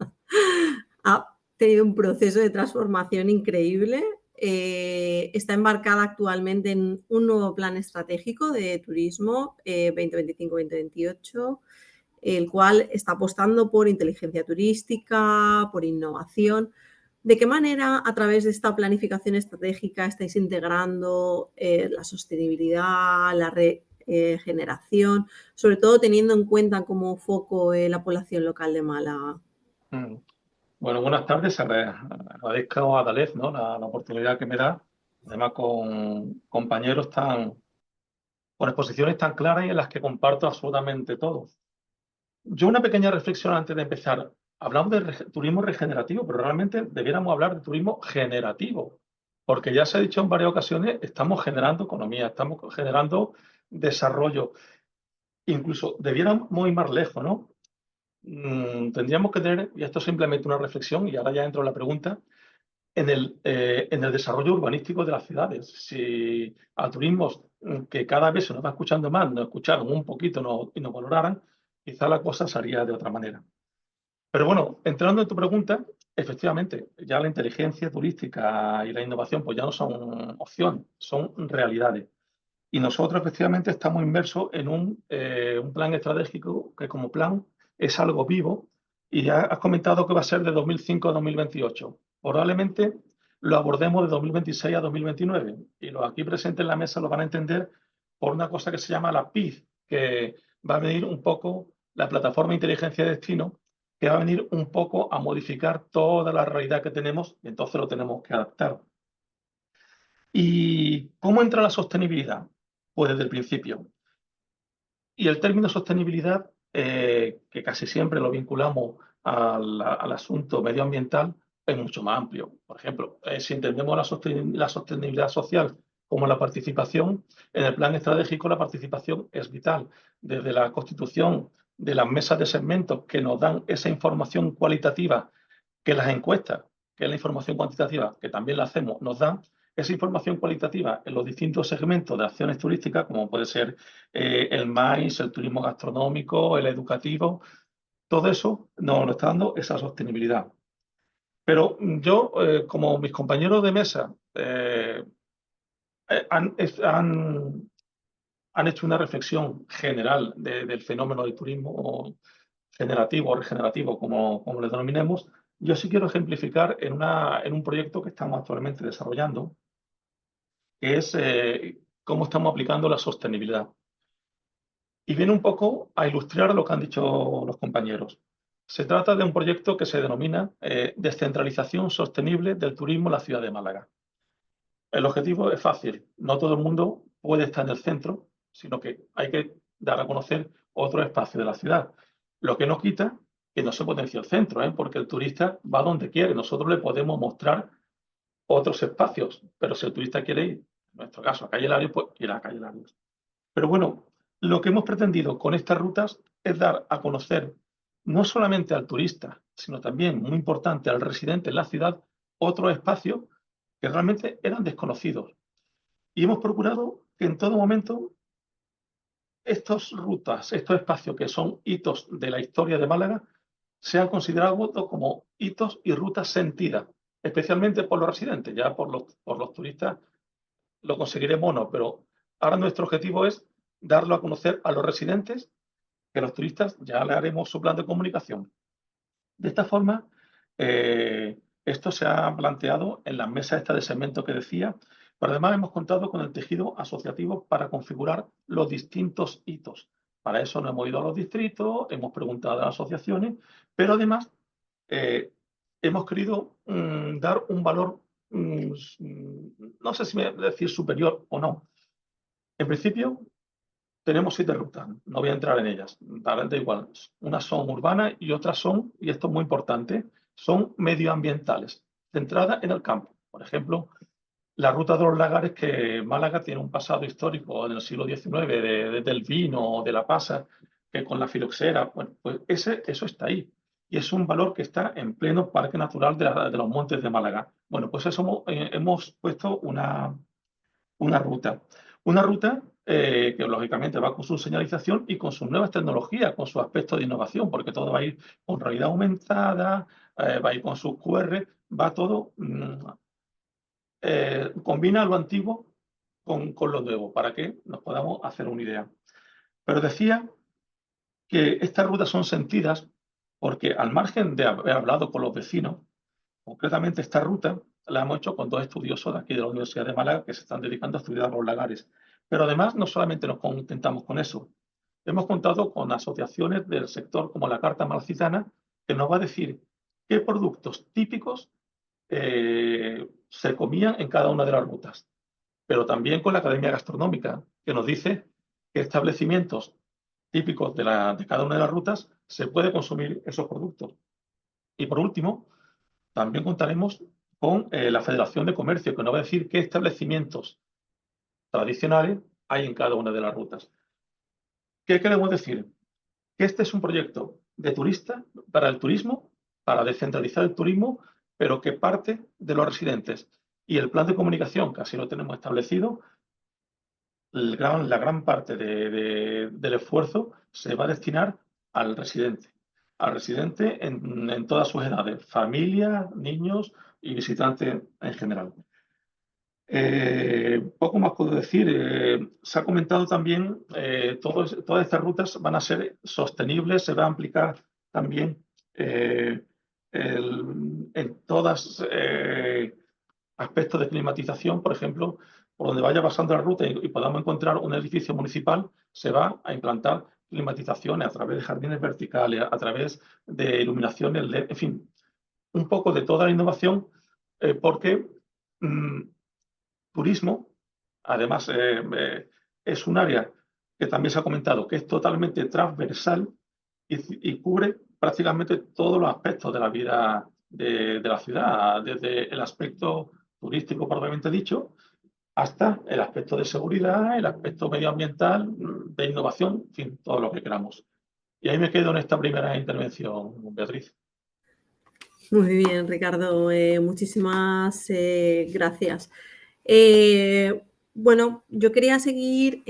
Ha tenido un proceso de transformación increíble. Está embarcada actualmente en un nuevo plan estratégico de turismo 2025-2028, el cual está apostando por inteligencia turística, por innovación. ¿De qué manera, a través de esta planificación estratégica, estáis integrando la sostenibilidad, generación, sobre todo teniendo en cuenta como foco la población local de Málaga. Bueno, buenas tardes. Agradezco a Dalet, ¿no?, la oportunidad que me da, además con compañeros con exposiciones tan claras y en las que comparto absolutamente todo. Yo una pequeña reflexión antes de empezar. Hablamos de turismo regenerativo, pero realmente debiéramos hablar de turismo generativo, porque ya se ha dicho en varias ocasiones, estamos generando economía, estamos generando desarrollo. Incluso debiéramos ir más lejos, ¿no? Tendríamos que tener, y esto es simplemente una reflexión, y ahora ya entro en la pregunta, en el desarrollo urbanístico de las ciudades. Si a turismos que cada vez se nos va escuchando más, nos escucharan un poquito y nos valoraran, quizá la cosa sería de otra manera. Pero bueno, entrando en tu pregunta, efectivamente, ya la inteligencia turística y la innovación pues ya no son opción, son realidades. Y nosotros efectivamente estamos inmersos en un plan estratégico que como plan es algo vivo, y ya has comentado que va a ser de 2005 a 2028. Probablemente lo abordemos de 2026 a 2029, y los aquí presentes en la mesa lo van a entender por una cosa que se llama la PID, que va a venir un poco la plataforma de inteligencia de destino, que va a venir un poco a modificar toda la realidad que tenemos, y entonces lo tenemos que adaptar. ¿Y cómo entra la sostenibilidad? Pues desde el principio. Y el término sostenibilidad, que casi siempre lo vinculamos al asunto medioambiental, es mucho más amplio. Por ejemplo, si entendemos la sostenibilidad social como la participación, en el plan estratégico la participación es vital. Desde la constitución de las mesas de segmentos que nos dan esa información cualitativa que las encuestas, que es la información cuantitativa, que también la hacemos, nos dan, esa información cualitativa en los distintos segmentos de acciones turísticas, como puede ser el MAIS, el turismo gastronómico, el educativo, todo eso nos está dando esa sostenibilidad. Pero yo, como mis compañeros de mesa han hecho una reflexión general del fenómeno del turismo generativo o regenerativo, como le denominemos, yo sí quiero ejemplificar en un proyecto que estamos actualmente desarrollando, que es cómo estamos aplicando la sostenibilidad. Y viene un poco a ilustrar lo que han dicho los compañeros. Se trata de un proyecto que se denomina Descentralización Sostenible del Turismo en la ciudad de Málaga. El objetivo es fácil. No todo el mundo puede estar en el centro, sino que hay que dar a conocer otro espacio de la ciudad. Lo que no quita que no se potencie el centro, porque el turista va donde quiere. Nosotros le podemos mostrar otros espacios, pero si el turista quiere ir, en nuestro caso, a Calle Larios, pues irá a Calle Larios. Pero bueno, lo que hemos pretendido con estas rutas es dar a conocer no solamente al turista, sino también, muy importante, al residente en la ciudad, otros espacios que realmente eran desconocidos. Y hemos procurado que en todo momento estas rutas, estos espacios que son hitos de la historia de Málaga, sean considerados como hitos y rutas sentidas, especialmente por los residentes. Ya por los turistas lo conseguiremos o no, pero ahora nuestro objetivo es darlo a conocer a los residentes, que los turistas ya le haremos su plan de comunicación. De esta forma, esto se ha planteado en las mesas de segmento que decía, pero además hemos contado con el tejido asociativo para configurar los distintos hitos. Para eso nos hemos ido a los distritos, hemos preguntado a las asociaciones, pero además hemos querido dar un valor, no sé si decir superior o no. En principio, tenemos 7 rutas, no voy a entrar en ellas, da igual. Unas son urbanas y otras son, y esto es muy importante, son medioambientales, centradas en el campo. Por ejemplo, la ruta de los lagares, que Málaga tiene un pasado histórico en el siglo XIX, del vino, de la pasa, que con la filoxera, bueno, pues eso está ahí. Y es un valor que está en pleno Parque Natural de los Montes de Málaga. Bueno, pues eso hemos puesto una ruta. Una ruta que lógicamente va con su señalización y con sus nuevas tecnologías, con su aspecto de innovación, porque todo va a ir con realidad aumentada, va a ir con sus QR, va todo, combina lo antiguo con lo nuevo, para que nos podamos hacer una idea. Pero decía que estas rutas son sentidas porque, al margen de haber hablado con los vecinos, concretamente esta ruta la hemos hecho con 2 estudiosos de aquí de la Universidad de Málaga que se están dedicando a estudiar los lagares. Pero además no solamente nos contentamos con eso. Hemos contado con asociaciones del sector como la Carta Malcitana, que nos va a decir qué productos típicos se comían en cada una de las rutas. Pero también con la Academia Gastronómica, que nos dice qué establecimientos típicos de cada una de las rutas se puede consumir esos productos. Y por último, también contaremos con la Federación de Comercio, que nos va a decir qué establecimientos tradicionales hay en cada una de las rutas. ¿Qué queremos decir? Que este es un proyecto de turista para el turismo, para descentralizar el turismo, pero que parte de los residentes. Y el plan de comunicación, que así lo tenemos establecido, la gran parte del esfuerzo se va a destinar al residente en todas sus edades, familias, niños y visitantes en general. Poco más puedo decir. Se ha comentado también, todas estas rutas van a ser sostenibles, se va a aplicar también en todos aspectos de climatización. Por ejemplo, por donde vaya pasando la ruta y podamos encontrar un edificio municipal, se va a implantar climatizaciones a través de jardines verticales, a través de iluminaciones LED, en fin, un poco de toda la innovación, porque turismo, además, es un área que también se ha comentado que es totalmente transversal y cubre prácticamente todos los aspectos de la vida de la ciudad, desde el aspecto turístico propiamente dicho, hasta el aspecto de seguridad, el aspecto medioambiental, de innovación, en fin, todo lo que queramos. Y ahí me quedo en esta primera intervención, Beatriz. Muy bien, Ricardo, muchísimas gracias. Bueno, yo quería seguir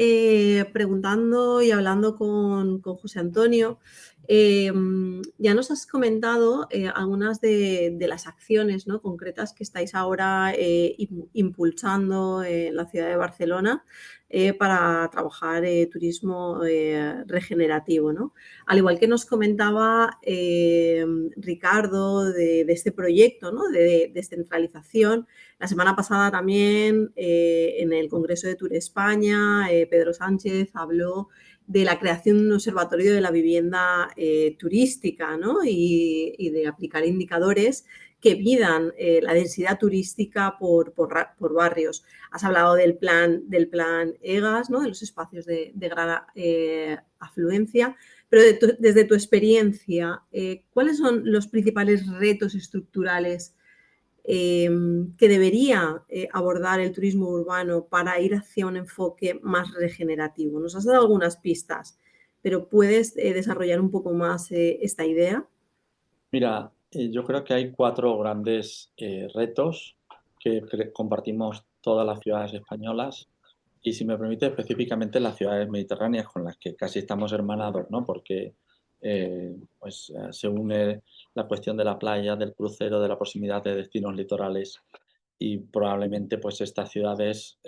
preguntando y hablando con José Antonio. Ya nos has comentado algunas de las acciones, ¿no?, concretas que estáis ahora impulsando en la ciudad de Barcelona para trabajar turismo regenerativo, ¿no? Al igual que nos comentaba Ricardo de este proyecto, ¿no?, de descentralización. La semana pasada también en el Congreso de Tour España, Pedro Sánchez habló de la creación de un observatorio de la vivienda turística, ¿no?, y de aplicar indicadores que midan la densidad turística por barrios. Has hablado del plan EGAS, ¿no?, de los espacios de gran afluencia, pero desde tu experiencia, ¿cuáles son los principales retos estructurales que debería abordar el turismo urbano para ir hacia un enfoque más regenerativo? Nos has dado algunas pistas, pero ¿puedes desarrollar un poco más esta idea? Mira, yo creo que hay 4 grandes retos que compartimos todas las ciudades españolas y, si me permite, específicamente las ciudades mediterráneas con las que casi estamos hermanados, ¿no? Porque se une la cuestión de la playa, del crucero, de la proximidad de destinos litorales y probablemente pues estas ciudades,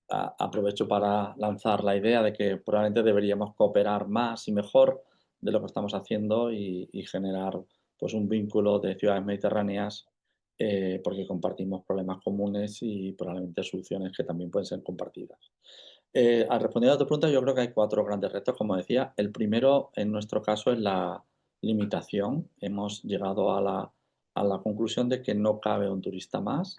aprovecho para lanzar la idea de que probablemente deberíamos cooperar más y mejor de lo que estamos haciendo y generar pues un vínculo de ciudades mediterráneas porque compartimos problemas comunes y probablemente soluciones que también pueden ser compartidas. Al responder a tu pregunta, yo creo que hay 4 grandes retos, como decía. El primero, en nuestro caso, es la limitación. Hemos llegado a la conclusión de que no cabe un turista más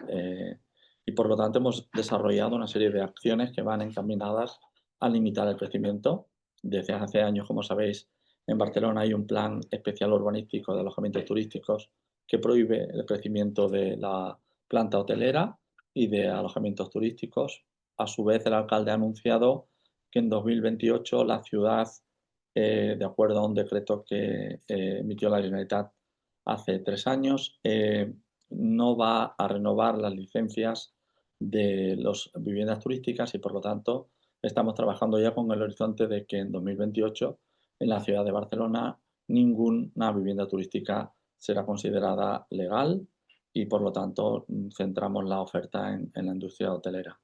y, por lo tanto, hemos desarrollado una serie de acciones que van encaminadas a limitar el crecimiento. Desde hace años, como sabéis, en Barcelona hay un plan especial urbanístico de alojamientos turísticos que prohíbe el crecimiento de la planta hotelera y de alojamientos turísticos. A su vez, el alcalde ha anunciado que en 2028 la ciudad, de acuerdo a un decreto que emitió la Generalitat hace 3 años, no va a renovar las licencias de las viviendas turísticas y, por lo tanto, estamos trabajando ya con el horizonte de que en 2028 en la ciudad de Barcelona ninguna vivienda turística será considerada legal y, por lo tanto, centramos la oferta en la industria hotelera.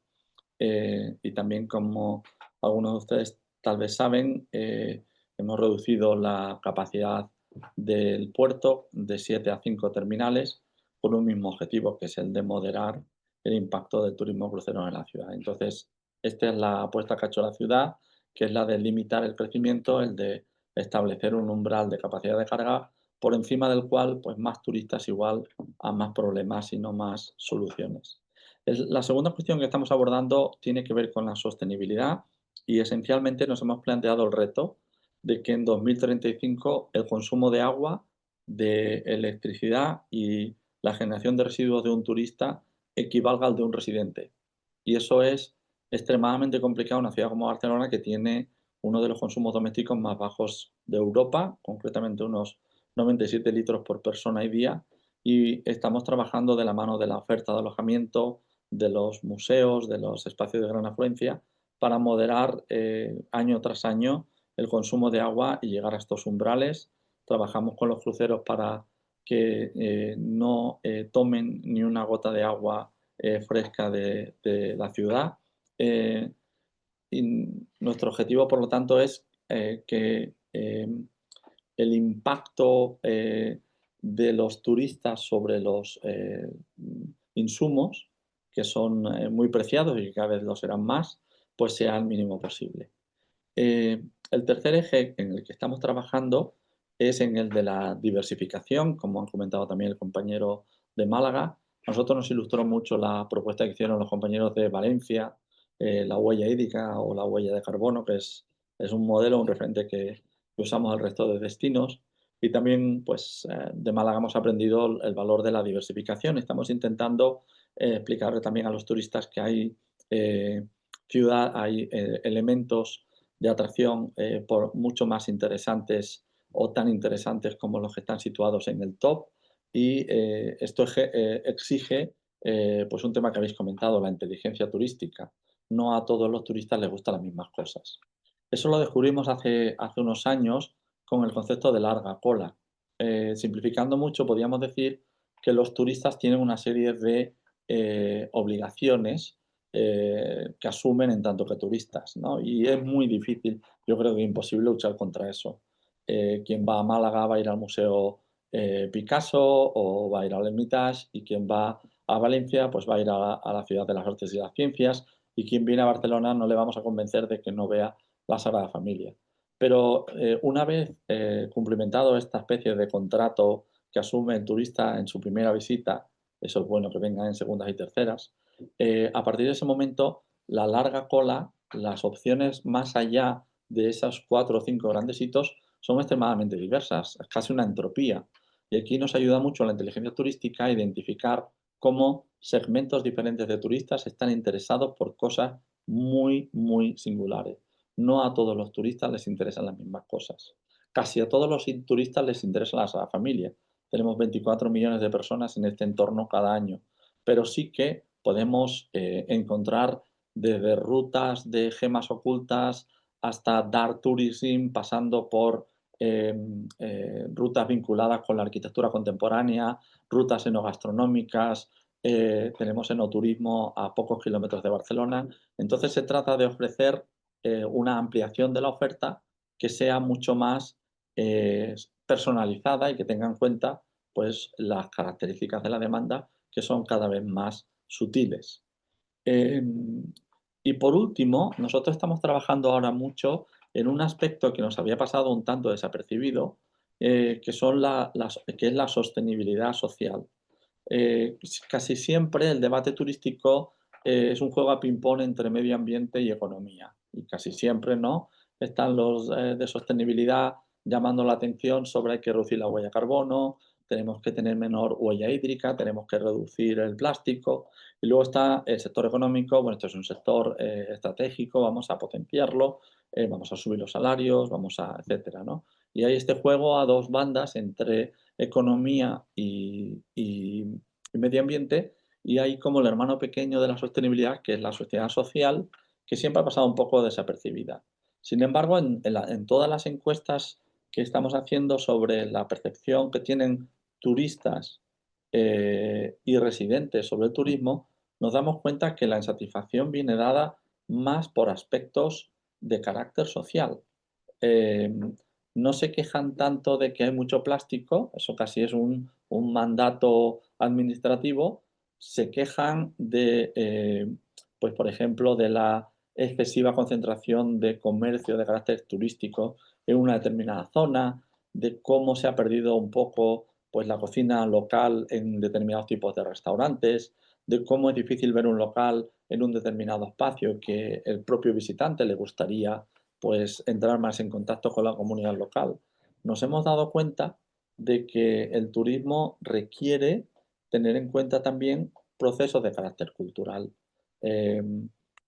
Y también, como algunos de ustedes tal vez saben, hemos reducido la capacidad del puerto de 7 a 5 terminales por un mismo objetivo, que es el de moderar el impacto del turismo crucero en la ciudad. Entonces, Esta es la apuesta que ha hecho la ciudad, que es la de limitar el crecimiento, el de establecer un umbral de capacidad de carga por encima del cual pues más turistas igual a más problemas y no más soluciones. La segunda cuestión que estamos abordando tiene que ver con la sostenibilidad y esencialmente nos hemos planteado el reto de que en 2035 el consumo de agua, de electricidad y la generación de residuos de un turista equivalga al de un residente. Y eso es extremadamente complicado en una ciudad como Barcelona, que tiene uno de los consumos domésticos más bajos de Europa, concretamente unos 97 litros por persona y día, y estamos trabajando de la mano de la oferta de alojamiento, de los museos, de los espacios de gran afluencia, para moderar año tras año el consumo de agua y llegar a estos umbrales. Trabajamos con los cruceros para que no tomen ni una gota de agua fresca de la ciudad. Y nuestro objetivo, por lo tanto, es que el impacto de los turistas sobre los insumos, que son muy preciados y que cada vez lo serán más, pues sea el mínimo posible. El tercer eje en el que estamos trabajando es en el de la diversificación, como han comentado también el compañero de Málaga. A nosotros nos ilustró mucho la propuesta que hicieron los compañeros de Valencia, la huella hídrica o la huella de carbono, que es un modelo, un referente que usamos al resto de destinos. Y también, pues, de Málaga hemos aprendido el valor de la diversificación. Estamos intentando explicarle también a los turistas que hay hay elementos de atracción por mucho más interesantes o tan interesantes como los que están situados en el top. Y esto exige pues un tema que habéis comentado, la inteligencia turística. No a todos los turistas les gustan las mismas cosas. Eso lo descubrimos hace unos años con el concepto de larga cola. Simplificando mucho, podríamos decir que los turistas tienen una serie de obligaciones que asumen en tanto que turistas, ¿no? Y es muy difícil, yo creo que imposible luchar contra eso. Quien va a Málaga va a ir al Museo Picasso o va a ir al Hermitage, y quien va a Valencia pues va a ir a la Ciudad de las Artes y las Ciencias, y quien viene a Barcelona no le vamos a convencer de que no vea la Sagrada Familia. Pero una vez cumplimentado esta especie de contrato que asume el turista en su primera visita, eso es bueno que vengan en segundas y terceras, a partir de ese momento, la larga cola, las opciones más allá de esos 4 o 5 grandes hitos son extremadamente diversas, es casi una entropía. Y aquí nos ayuda mucho la inteligencia turística a identificar cómo segmentos diferentes de turistas están interesados por cosas muy, muy singulares. No a todos los turistas les interesan las mismas cosas. Casi a todos los turistas les interesa la familia. Tenemos 24 millones de personas en este entorno cada año, pero sí que podemos encontrar desde rutas de gemas ocultas hasta dark tourism, pasando por rutas vinculadas con la arquitectura contemporánea, rutas enogastronómicas, tenemos enoturismo a pocos kilómetros de Barcelona. Entonces se trata de ofrecer una ampliación de la oferta que sea mucho más personalizada y que tenga en cuenta pues, las características de la demanda, que son cada vez más sutiles. Y por último, nosotros estamos trabajando ahora mucho en un aspecto que nos había pasado un tanto desapercibido, que es la sostenibilidad social. Casi siempre el debate turístico es un juego a ping-pong entre medio ambiente y economía. Y casi siempre, ¿no?, están los de sostenibilidad llamando la atención sobre hay que reducir la huella de carbono, tenemos que tener menor huella hídrica, tenemos que reducir el plástico. Y luego está el sector económico, bueno, esto es un sector estratégico, vamos a potenciarlo, vamos a subir los salarios, etcétera, ¿no? Y hay este juego a dos bandas entre economía y medio ambiente, y hay como el hermano pequeño de la sostenibilidad, que es la sociedad social, que siempre ha pasado un poco desapercibida. Sin embargo, en todas las encuestas que estamos haciendo sobre la percepción que tienen turistas y residentes sobre el turismo, nos damos cuenta que la insatisfacción viene dada más por aspectos de carácter social. No se quejan tanto de que hay mucho plástico, eso casi es un mandato administrativo. Se quejan de, pues por ejemplo, de la excesiva concentración de comercio de carácter turístico en una determinada zona, de cómo se ha perdido un poco pues, la cocina local en determinados tipos de restaurantes, de cómo es difícil ver un local en un determinado espacio que el propio visitante le gustaría pues, entrar más en contacto con la comunidad local. Nos hemos dado cuenta de que el turismo requiere tener en cuenta también procesos de carácter cultural.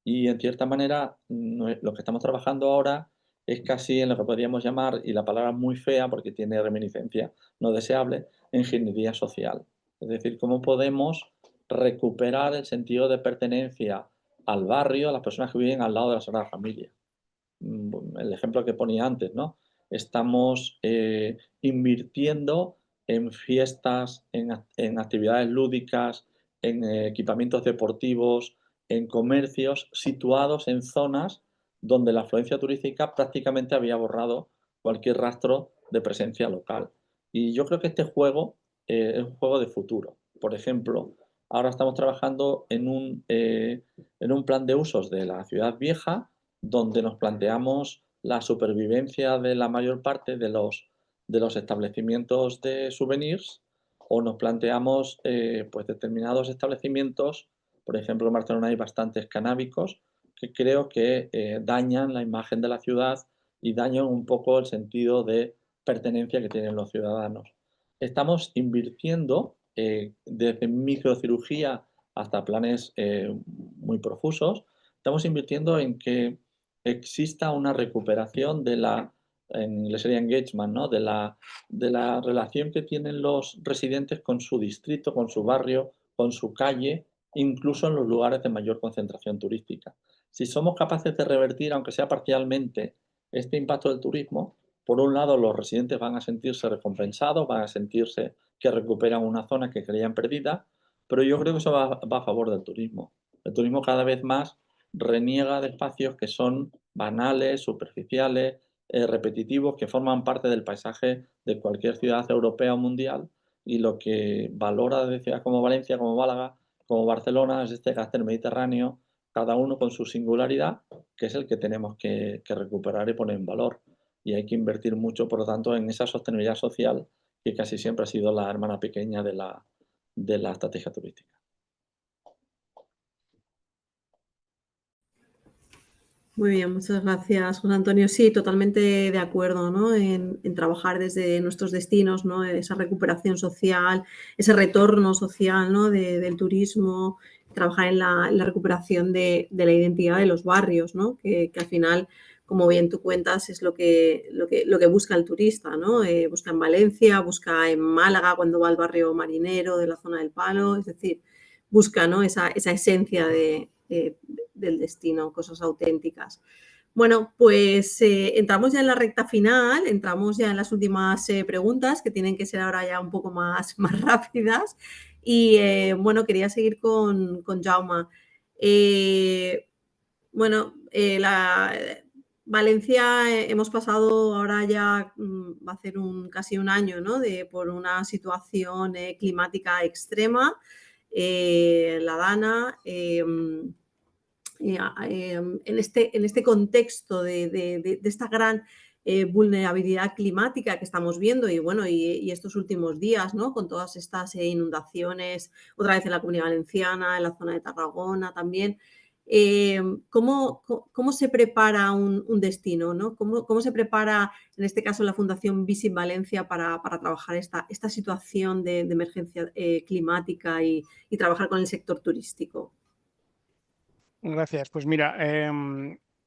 Y en cierta manera, lo que estamos trabajando ahora es casi en lo que podríamos llamar, y la palabra es muy fea porque tiene reminiscencia no deseable, ingeniería social. Es decir, cómo podemos recuperar el sentido de pertenencia al barrio, a las personas que viven al lado de la Sagrada Familia. El ejemplo que ponía antes, ¿no? Estamos invirtiendo en fiestas, en actividades lúdicas, en equipamientos deportivos, en comercios situados en zonas donde la afluencia turística prácticamente había borrado cualquier rastro de presencia local. Y yo creo que este juego es un juego de futuro. Por ejemplo, ahora estamos trabajando en un plan de usos de la ciudad vieja donde nos planteamos la supervivencia de la mayor parte de los establecimientos de souvenirs, o nos planteamos pues determinados establecimientos, por ejemplo en Barcelona hay bastantes canábicos, que creo que dañan la imagen de la ciudad y dañan un poco el sentido de pertenencia que tienen los ciudadanos. Estamos invirtiendo desde microcirugía hasta planes muy profusos, estamos invirtiendo en que exista una recuperación en inglés sería engagement, ¿no? de la relación que tienen los residentes con su distrito, con su barrio, con su calle, incluso en los lugares de mayor concentración turística. Si somos capaces de revertir, aunque sea parcialmente, este impacto del turismo, por un lado los residentes van a sentirse recompensados, van a sentirse que recuperan una zona que creían perdida, pero yo creo que eso va a favor del turismo. El turismo cada vez más reniega de espacios que son banales, superficiales, repetitivos, que forman parte del paisaje de cualquier ciudad europea o mundial, y lo que valora de ciudades como Valencia, como Málaga, como Barcelona es este carácter mediterráneo, cada uno con su singularidad, que es el que tenemos que recuperar y poner en valor. Y hay que invertir mucho, por lo tanto, en esa sostenibilidad social que casi siempre ha sido la hermana pequeña de la estrategia turística. Muy bien, muchas gracias, José Antonio. Sí, totalmente de acuerdo, ¿no? En trabajar desde nuestros destinos, ¿no? Esa recuperación social, ese retorno social, ¿no? Del turismo, trabajar en la recuperación de la identidad de los barrios, ¿no? Que al final, como bien tú cuentas, es lo que busca el turista, ¿no? Busca en Valencia, busca en Málaga cuando va al barrio marinero de la zona del Palo, es decir, busca, ¿no? esa esencia del destino, cosas auténticas. Bueno, pues entramos ya en la recta final, entramos ya en las últimas preguntas, que tienen que ser ahora ya un poco más rápidas. Y bueno, quería seguir con Jaume. Bueno, Valencia hemos pasado ahora ya, va a ser casi un año, ¿no? Por una situación climática extrema, la Dana. En este contexto de esta gran vulnerabilidad climática que estamos viendo y bueno, y estos últimos días, ¿no? Con todas estas inundaciones, otra vez en la Comunidad Valenciana, en la zona de Tarragona también. ¿Cómo se prepara un destino? ¿No? ¿Cómo se prepara, en este caso, la Fundación Visit Valencia para trabajar esta situación de emergencia climática y trabajar con el sector turístico? Gracias. Pues mira,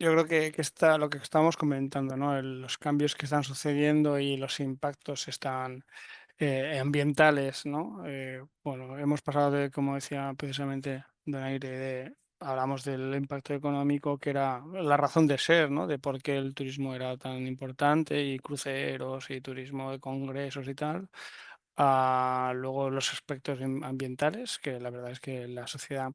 yo creo que lo que estábamos comentando, ¿no? Los cambios que están sucediendo y los impactos ambientales, ¿no? Bueno, hemos pasado de, como decía precisamente Donaire, hablamos del impacto económico, que era la razón de ser, ¿no? De por qué el turismo era tan importante, y cruceros y turismo de congresos y tal, a luego los aspectos ambientales, que la verdad es que la sociedad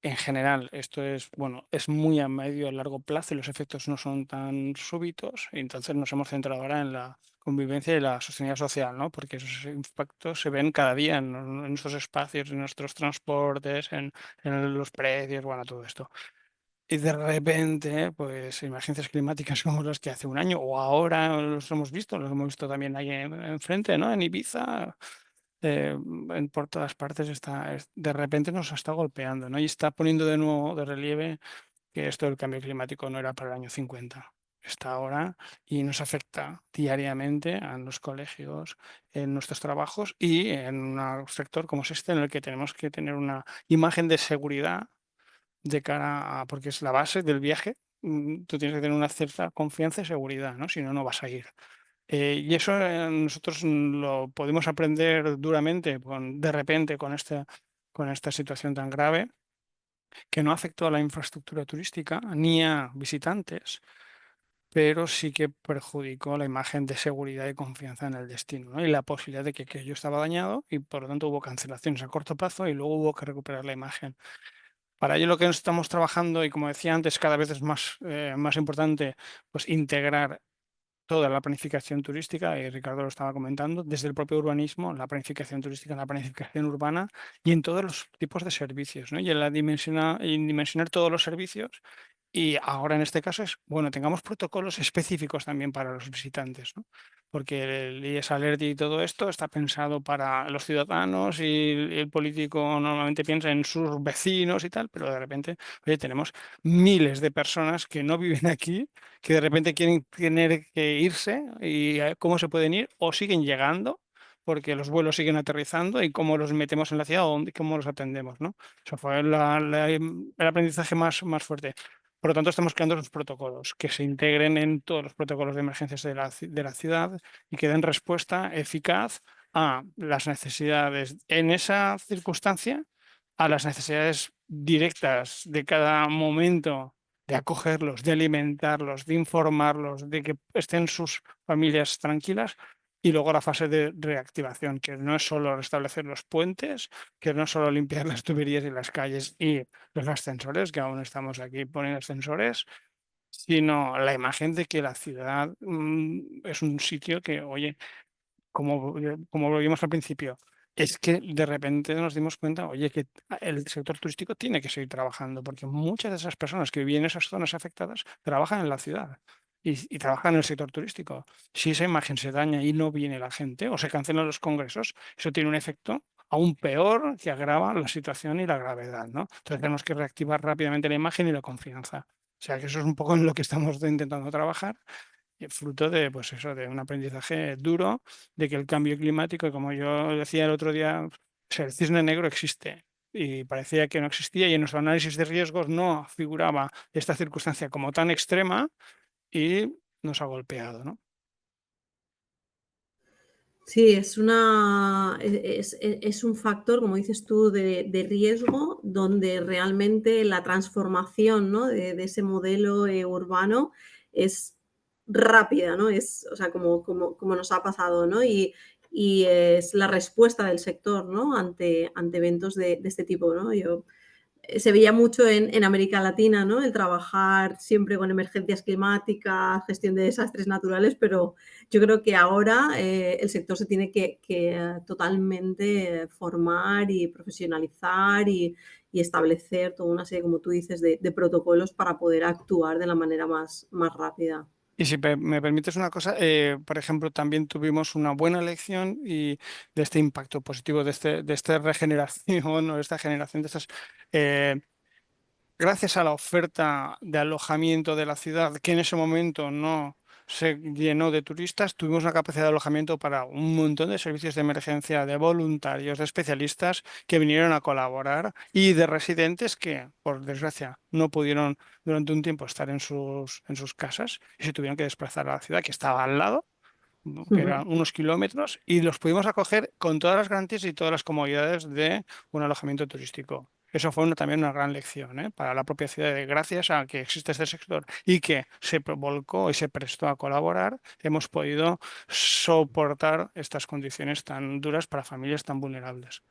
en general, esto es, bueno, es muy a medio y largo plazo y los efectos no son tan súbitos. Y entonces nos hemos centrado ahora en la convivencia y la sostenibilidad social, ¿no? Porque esos impactos se ven cada día en nuestros espacios, en nuestros transportes, en los precios, bueno, todo esto. Y de repente, pues emergencias climáticas como las que hace un año o ahora los hemos visto también ahí enfrente, ¿no? En Ibiza, por todas partes de repente nos está golpeando, ¿no? Y está poniendo de nuevo de relieve que esto del cambio climático no era para el año 50, está ahora y nos afecta diariamente a los colegios, en nuestros trabajos y en un sector como es este en el que tenemos que tener una imagen de seguridad de cara a, porque es la base del viaje, tú tienes que tener una cierta confianza y seguridad, ¿no? Si no, no vas a ir. Y eso nosotros lo podemos aprender duramente, de repente, con esta situación tan grave, que no afectó a la infraestructura turística ni a visitantes, pero sí que perjudicó la imagen de seguridad y confianza en el destino, ¿no? Y la posibilidad de que aquello estaba dañado y por lo tanto hubo cancelaciones a corto plazo y luego hubo que recuperar la imagen. Para ello lo que estamos trabajando, y como decía antes, cada vez es más importante pues, integrar toda la planificación turística, y Ricardo lo estaba comentando, desde el propio urbanismo, la planificación turística, la planificación urbana y en todos los tipos de servicios, ¿no? Y en dimensionar todos los servicios. Y ahora en este caso es, bueno, tengamos protocolos específicos también para los visitantes, ¿no? Porque el IES Alerti y todo esto está pensado para los ciudadanos y el político normalmente piensa en sus vecinos y tal, pero de repente, oye, tenemos miles de personas que no viven aquí, que de repente quieren tener que irse y cómo se pueden ir o siguen llegando porque los vuelos siguen aterrizando y cómo los metemos en la ciudad o cómo los atendemos, ¿no? Eso fue el aprendizaje más fuerte. Por lo tanto, estamos creando los protocolos que se integren en todos los protocolos de emergencias de la ciudad y que den respuesta eficaz a las necesidades en esa circunstancia, a las necesidades directas de cada momento, de acogerlos, de alimentarlos, de informarlos, de que estén sus familias tranquilas. Y luego la fase de reactivación, que no es solo restablecer los puentes, que no es solo limpiar las tuberías y las calles y los ascensores, que aún estamos aquí poniendo ascensores, sino la imagen de que la ciudad es un sitio que, oye, como lo vimos al principio, es que de repente nos dimos cuenta, oye, que el sector turístico tiene que seguir trabajando, porque muchas de esas personas que viven en esas zonas afectadas trabajan en la ciudad y trabajan en el sector turístico. Si esa imagen se daña y no viene la gente o se cancelan los congresos, eso tiene un efecto aún peor que agrava la situación y la gravedad, ¿no? Entonces tenemos que reactivar rápidamente la imagen y la confianza. O sea que eso es un poco en lo que estamos intentando trabajar, fruto de, pues eso, de un aprendizaje duro, de que el cambio climático, como yo decía el otro día, el cisne negro existe y parecía que no existía y en nuestro análisis de riesgos no figuraba esta circunstancia como tan extrema y nos ha golpeado, ¿no? Sí, es un factor, como dices tú, de riesgo, donde realmente la transformación, ¿no? de ese modelo urbano es rápida, ¿no? O sea, como nos ha pasado, ¿no? Y es la respuesta del sector, ¿no? ante eventos de este tipo, ¿no? Se veía mucho en América Latina, ¿no? El trabajar siempre con emergencias climáticas, gestión de desastres naturales, pero yo creo que ahora el sector se tiene que totalmente formar y profesionalizar y establecer toda una serie, como tú dices, de protocolos para poder actuar de la manera más rápida. Y si me permites una cosa, por ejemplo, también tuvimos una buena elección y de este impacto positivo, de esta regeneración o esta generación de estas gracias a la oferta de alojamiento de la ciudad, que en ese momento no se llenó de turistas, tuvimos una capacidad de alojamiento para un montón de servicios de emergencia, de voluntarios, de especialistas que vinieron a colaborar y de residentes que, por desgracia, no pudieron durante un tiempo estar en sus casas y se tuvieron que desplazar a la ciudad, que estaba al lado, ¿no? Que eran unos kilómetros, y los pudimos acoger con todas las garantías y todas las comodidades de un alojamiento turístico. Eso fue también una gran lección, para la propia ciudad. Gracias a que existe este sector y que se volcó y se prestó a colaborar, hemos podido soportar estas condiciones tan duras para familias tan vulnerables.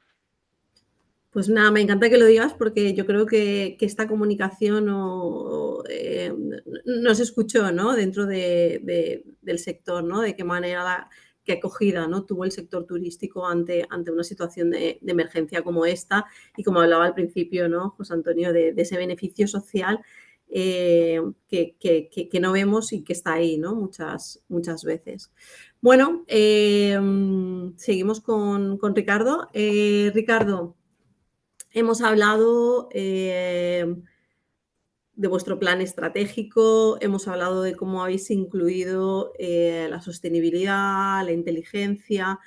Pues nada, me encanta que lo digas porque yo creo que esta comunicación no se escuchó, ¿no? Dentro del sector, ¿no? De qué manera, qué acogida, ¿no? tuvo el sector turístico ante una situación de emergencia como esta y como hablaba al principio, ¿no? José Antonio, de ese beneficio social que no vemos y que está ahí, ¿no? Muchas veces. Bueno, seguimos con Ricardo. Ricardo, hemos hablado de vuestro plan estratégico, hemos hablado de cómo habéis incluido la sostenibilidad, la inteligencia,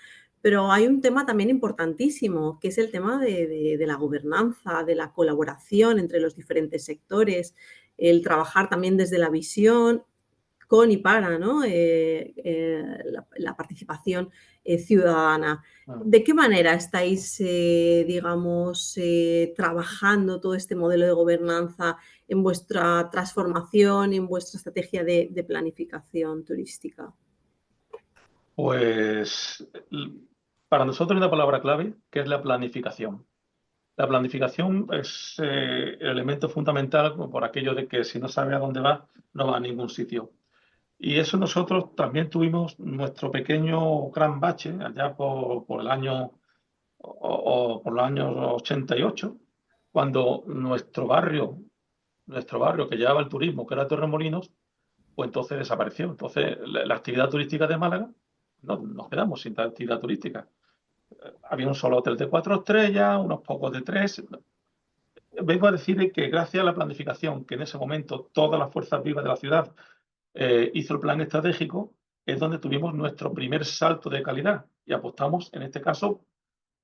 pero hay un tema también importantísimo, que es el tema de la gobernanza, de la colaboración entre los diferentes sectores, el trabajar también desde la visión con y para, ¿no? La participación ciudadana. ¿De qué manera estáis, digamos, trabajando todo este modelo de gobernanza en vuestra transformación, en vuestra estrategia de planificación turística? Pues para nosotros hay una palabra clave que es la planificación. La planificación es el elemento fundamental por aquello de que si no sabe a dónde va, no va a ningún sitio. Y eso nosotros también tuvimos nuestro pequeño gran bache allá por el año o por los años 88, cuando nuestro barrio que llevaba el turismo, que era Torremolinos, pues entonces desapareció. Entonces la actividad turística de Málaga, no, nos quedamos sin actividad turística. Había un solo hotel de 4 estrellas, unos pocos de 3. Vengo a decir que gracias a la planificación que en ese momento todas las fuerzas vivas de la ciudad hizo el plan estratégico, es donde tuvimos nuestro primer salto de calidad y apostamos en este caso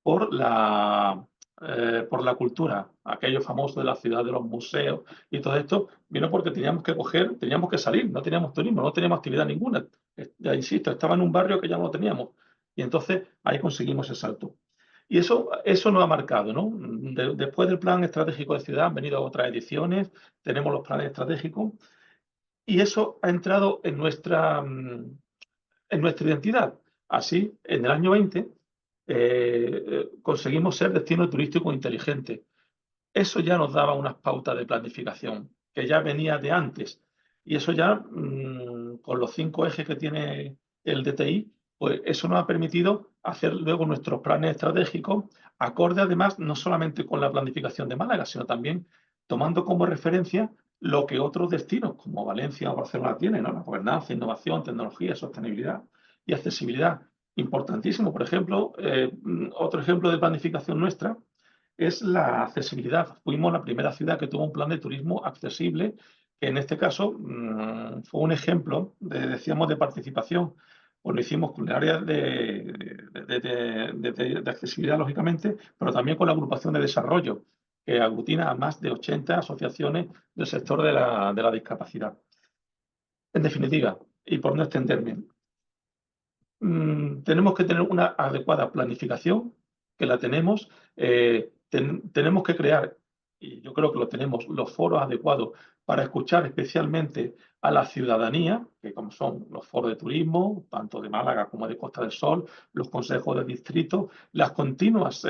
por la cultura, aquello famoso de la ciudad de los museos y todo esto vino porque teníamos que salir, no teníamos turismo, no teníamos actividad ninguna. Ya insisto, estaba en un barrio que ya no lo teníamos y entonces ahí conseguimos ese salto. Y eso nos ha marcado, ¿no? Después del plan estratégico de ciudad han venido otras ediciones, tenemos los planes estratégicos y eso ha entrado en nuestra identidad. Así, en el año 20 conseguimos ser destino turístico inteligente. Eso ya nos daba unas pautas de planificación, que ya venía de antes. Y eso ya, con los 5 ejes que tiene el DTI, pues eso nos ha permitido hacer luego nuestros planes estratégicos, acorde además no solamente con la planificación de Málaga, sino también tomando como referencia lo que otros destinos, como Valencia o Barcelona tienen, ¿no? La gobernanza, innovación, tecnología, sostenibilidad y accesibilidad. Importantísimo, por ejemplo, otro ejemplo de planificación nuestra es la accesibilidad. Fuimos la primera ciudad que tuvo un plan de turismo accesible, que en este caso fue un ejemplo, decíamos, de participación. Pues lo hicimos con el área de accesibilidad, lógicamente, pero también con la agrupación de desarrollo, que aglutina a más de 80 asociaciones del sector de la discapacidad. En definitiva, y por no extenderme, tenemos que tener una adecuada planificación, que la tenemos. Tenemos que crear, y yo creo que lo tenemos, los foros adecuados para escuchar especialmente a la ciudadanía, que como son los foros de turismo, tanto de Málaga como de Costa del Sol, los consejos de distrito, las continuas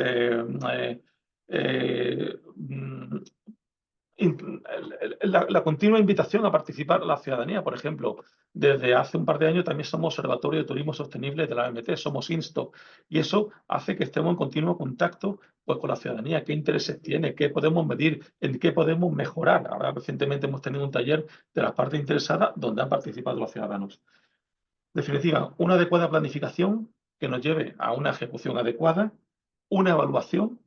la continua invitación a participar a la ciudadanía. Por ejemplo, desde hace un par de años también somos Observatorio de Turismo Sostenible de la OMT, somos INSTO, y eso hace que estemos en continuo contacto pues, con la ciudadanía, qué intereses tiene, qué podemos medir, en qué podemos mejorar. Ahora recientemente hemos tenido un taller de las partes interesadas donde han participado los ciudadanos. En definitiva, una adecuada planificación que nos lleve a una ejecución adecuada, una evaluación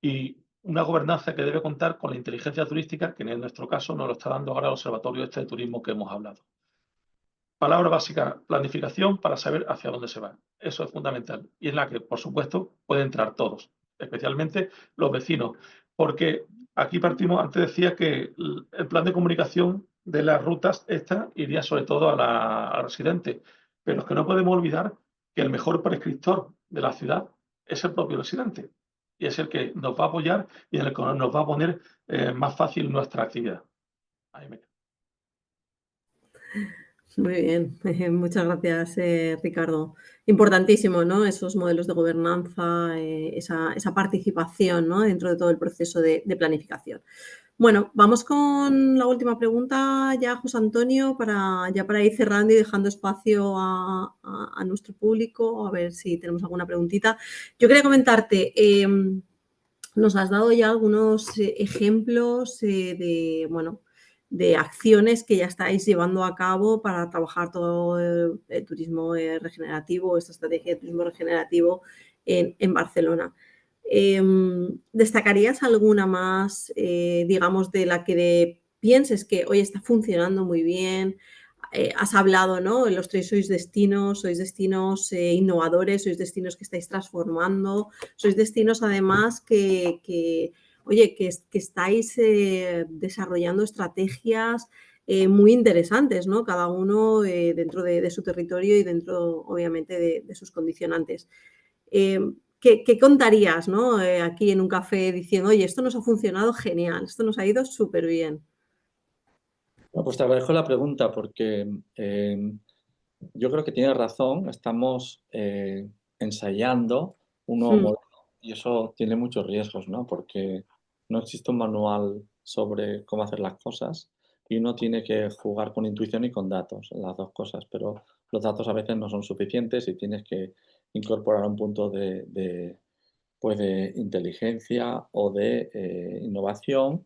y una gobernanza que debe contar con la inteligencia turística, que en nuestro caso nos lo está dando ahora el Observatorio de Turismo que hemos hablado. Palabra básica, planificación para saber hacia dónde se va. Eso es fundamental. Y es la que, por supuesto, pueden entrar todos, especialmente los vecinos. Porque aquí partimos, antes decía que el plan de comunicación de las rutas esta iría sobre todo a residentes. Pero es que no podemos olvidar que el mejor prescriptor de la ciudad es el propio residente. Y es el que nos va a apoyar y en el que nos va a poner más fácil nuestra actividad. Ahí me quedo. Muy bien, muchas gracias, Ricardo. Importantísimo, ¿no? Esos modelos de gobernanza, esa participación, ¿no? Dentro de todo el proceso de planificación. Bueno, vamos con la última pregunta ya, José Antonio, para ir cerrando y dejando espacio a nuestro público, a ver si tenemos alguna preguntita. Yo quería comentarte, nos has dado ya algunos ejemplos de, bueno, de acciones que ya estáis llevando a cabo para trabajar todo el turismo regenerativo, esta estrategia de turismo regenerativo en Barcelona. ¿Destacarías alguna más, digamos, de la que pienses que hoy está funcionando muy bien? Has hablado, ¿no? Los tres sois destinos innovadores, sois destinos que estáis transformando, sois destinos además que estáis desarrollando estrategias muy interesantes, ¿no? Cada uno dentro de su territorio y dentro, obviamente, de sus condicionantes. ¿Qué contarías, ¿no? Aquí en un café diciendo, oye, esto nos ha funcionado genial, esto nos ha ido súper bien? Bueno, pues te agradezco la pregunta porque yo creo que tienes razón. Estamos ensayando un nuevo modelo y eso tiene muchos riesgos, ¿no? Porque no existe un manual sobre cómo hacer las cosas y uno tiene que jugar con intuición y con datos, las dos cosas, pero los datos a veces no son suficientes y tienes que incorporar un punto pues de inteligencia o de innovación.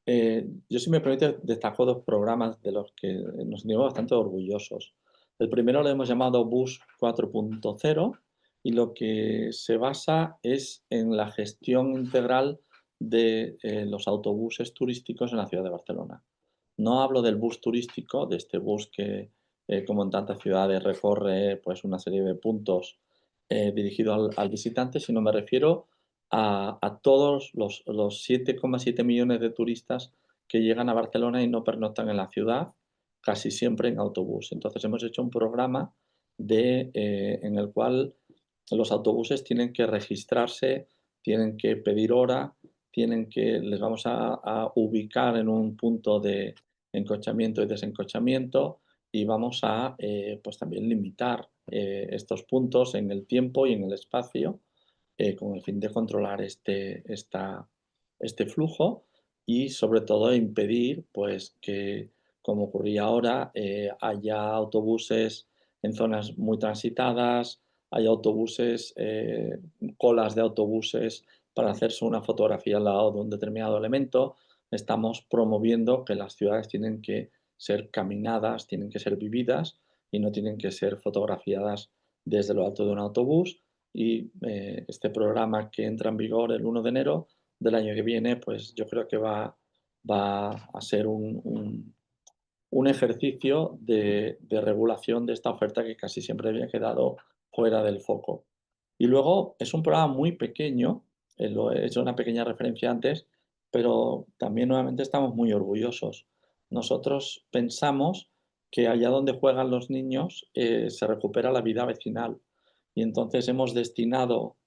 Yo, si me permite, destaco dos programas de los que nos sentimos bastante orgullosos. El primero lo hemos llamado Bus 4.0 y lo que se basa es en la gestión integral de los autobuses turísticos en la ciudad de Barcelona. No hablo del bus turístico, de este bus que, como en tantas ciudades, recorre pues, una serie de puntos dirigidos al visitante, sino me refiero a todos los 7,7 millones de turistas que llegan a Barcelona y no pernoctan en la ciudad, casi siempre en autobús. Entonces hemos hecho un programa en el cual los autobuses tienen que registrarse, tienen que pedir hora, les vamos a ubicar en un punto de encochamiento y desencochamiento y vamos a pues también limitar estos puntos en el tiempo y en el espacio con el fin de controlar este flujo y sobre todo impedir pues que, como ocurría ahora, haya autobuses en zonas muy transitadas, hay autobuses, colas de autobuses para hacerse una fotografía al lado de un determinado elemento. Estamos promoviendo que las ciudades tienen que ser caminadas, tienen que ser vividas y no tienen que ser fotografiadas desde lo alto de un autobús. Y este programa que entra en vigor el 1 de enero del año que viene, pues yo creo que va a ser un ejercicio de regulación de esta oferta que casi siempre había quedado fuera del foco. Y luego es un programa muy pequeño, lo he hecho una pequeña referencia antes, pero también nuevamente estamos muy orgullosos. Nosotros pensamos que allá donde juegan los niños se recupera la vida vecinal y entonces hemos destinado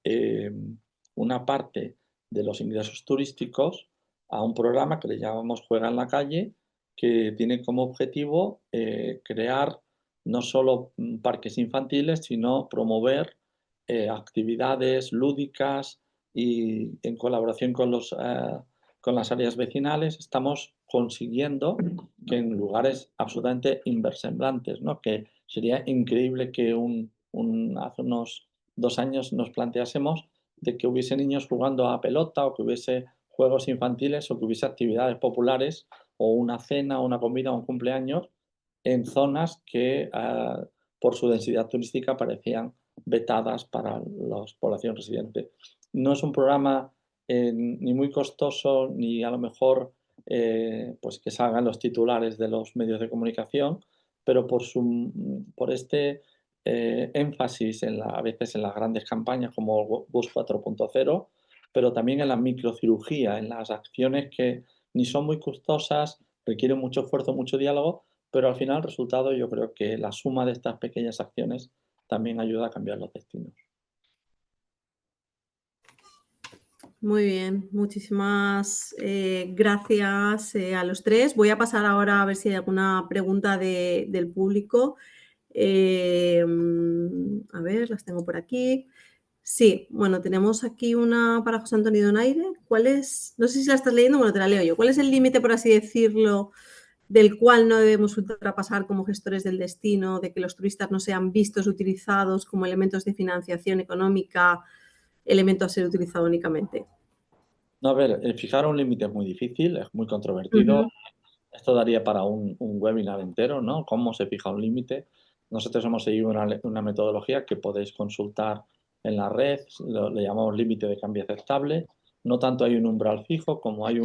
una parte de los ingresos turísticos a un programa que le llamamos Juega en la calle, que tiene como objetivo crear no solo parques infantiles, sino promover actividades lúdicas y en colaboración con las áreas vecinales estamos consiguiendo que en lugares absolutamente inversemblantes, ¿no? Que sería increíble que hace unos 2 años nos planteásemos de que hubiese niños jugando a pelota o que hubiese juegos infantiles o que hubiese actividades populares o una cena, o una comida, o un cumpleaños en zonas que por su densidad turística parecían vetadas para la población residente. No es un programa ni muy costoso ni a lo mejor pues que salgan los titulares de los medios de comunicación, pero por este énfasis a veces en las grandes campañas como Bus 4.0, pero también en la microcirugía, en las acciones que ni son muy costosas, requieren mucho esfuerzo, mucho diálogo, pero al final el resultado yo creo que la suma de estas pequeñas acciones también ayuda a cambiar los destinos. Muy bien, muchísimas gracias a los tres. Voy a pasar ahora a ver si hay alguna pregunta del público. A ver, las tengo por aquí. Sí, bueno, tenemos aquí una para José Antonio Donaire. ¿Cuál es? No sé si la estás leyendo, bueno, te la leo yo. ¿Cuál es el límite, por así decirlo, del cual no debemos ultrapasar como gestores del destino, de que los turistas no sean vistos, utilizados como elementos de financiación económica, elemento a ser utilizado únicamente? No, a ver, fijar un límite es muy difícil, es muy controvertido. Esto daría para un webinar entero, ¿no? Cómo se fija un límite. Nosotros hemos seguido una metodología que podéis consultar en la red, le llamamos límite de cambio aceptable. No tanto hay un umbral fijo como hay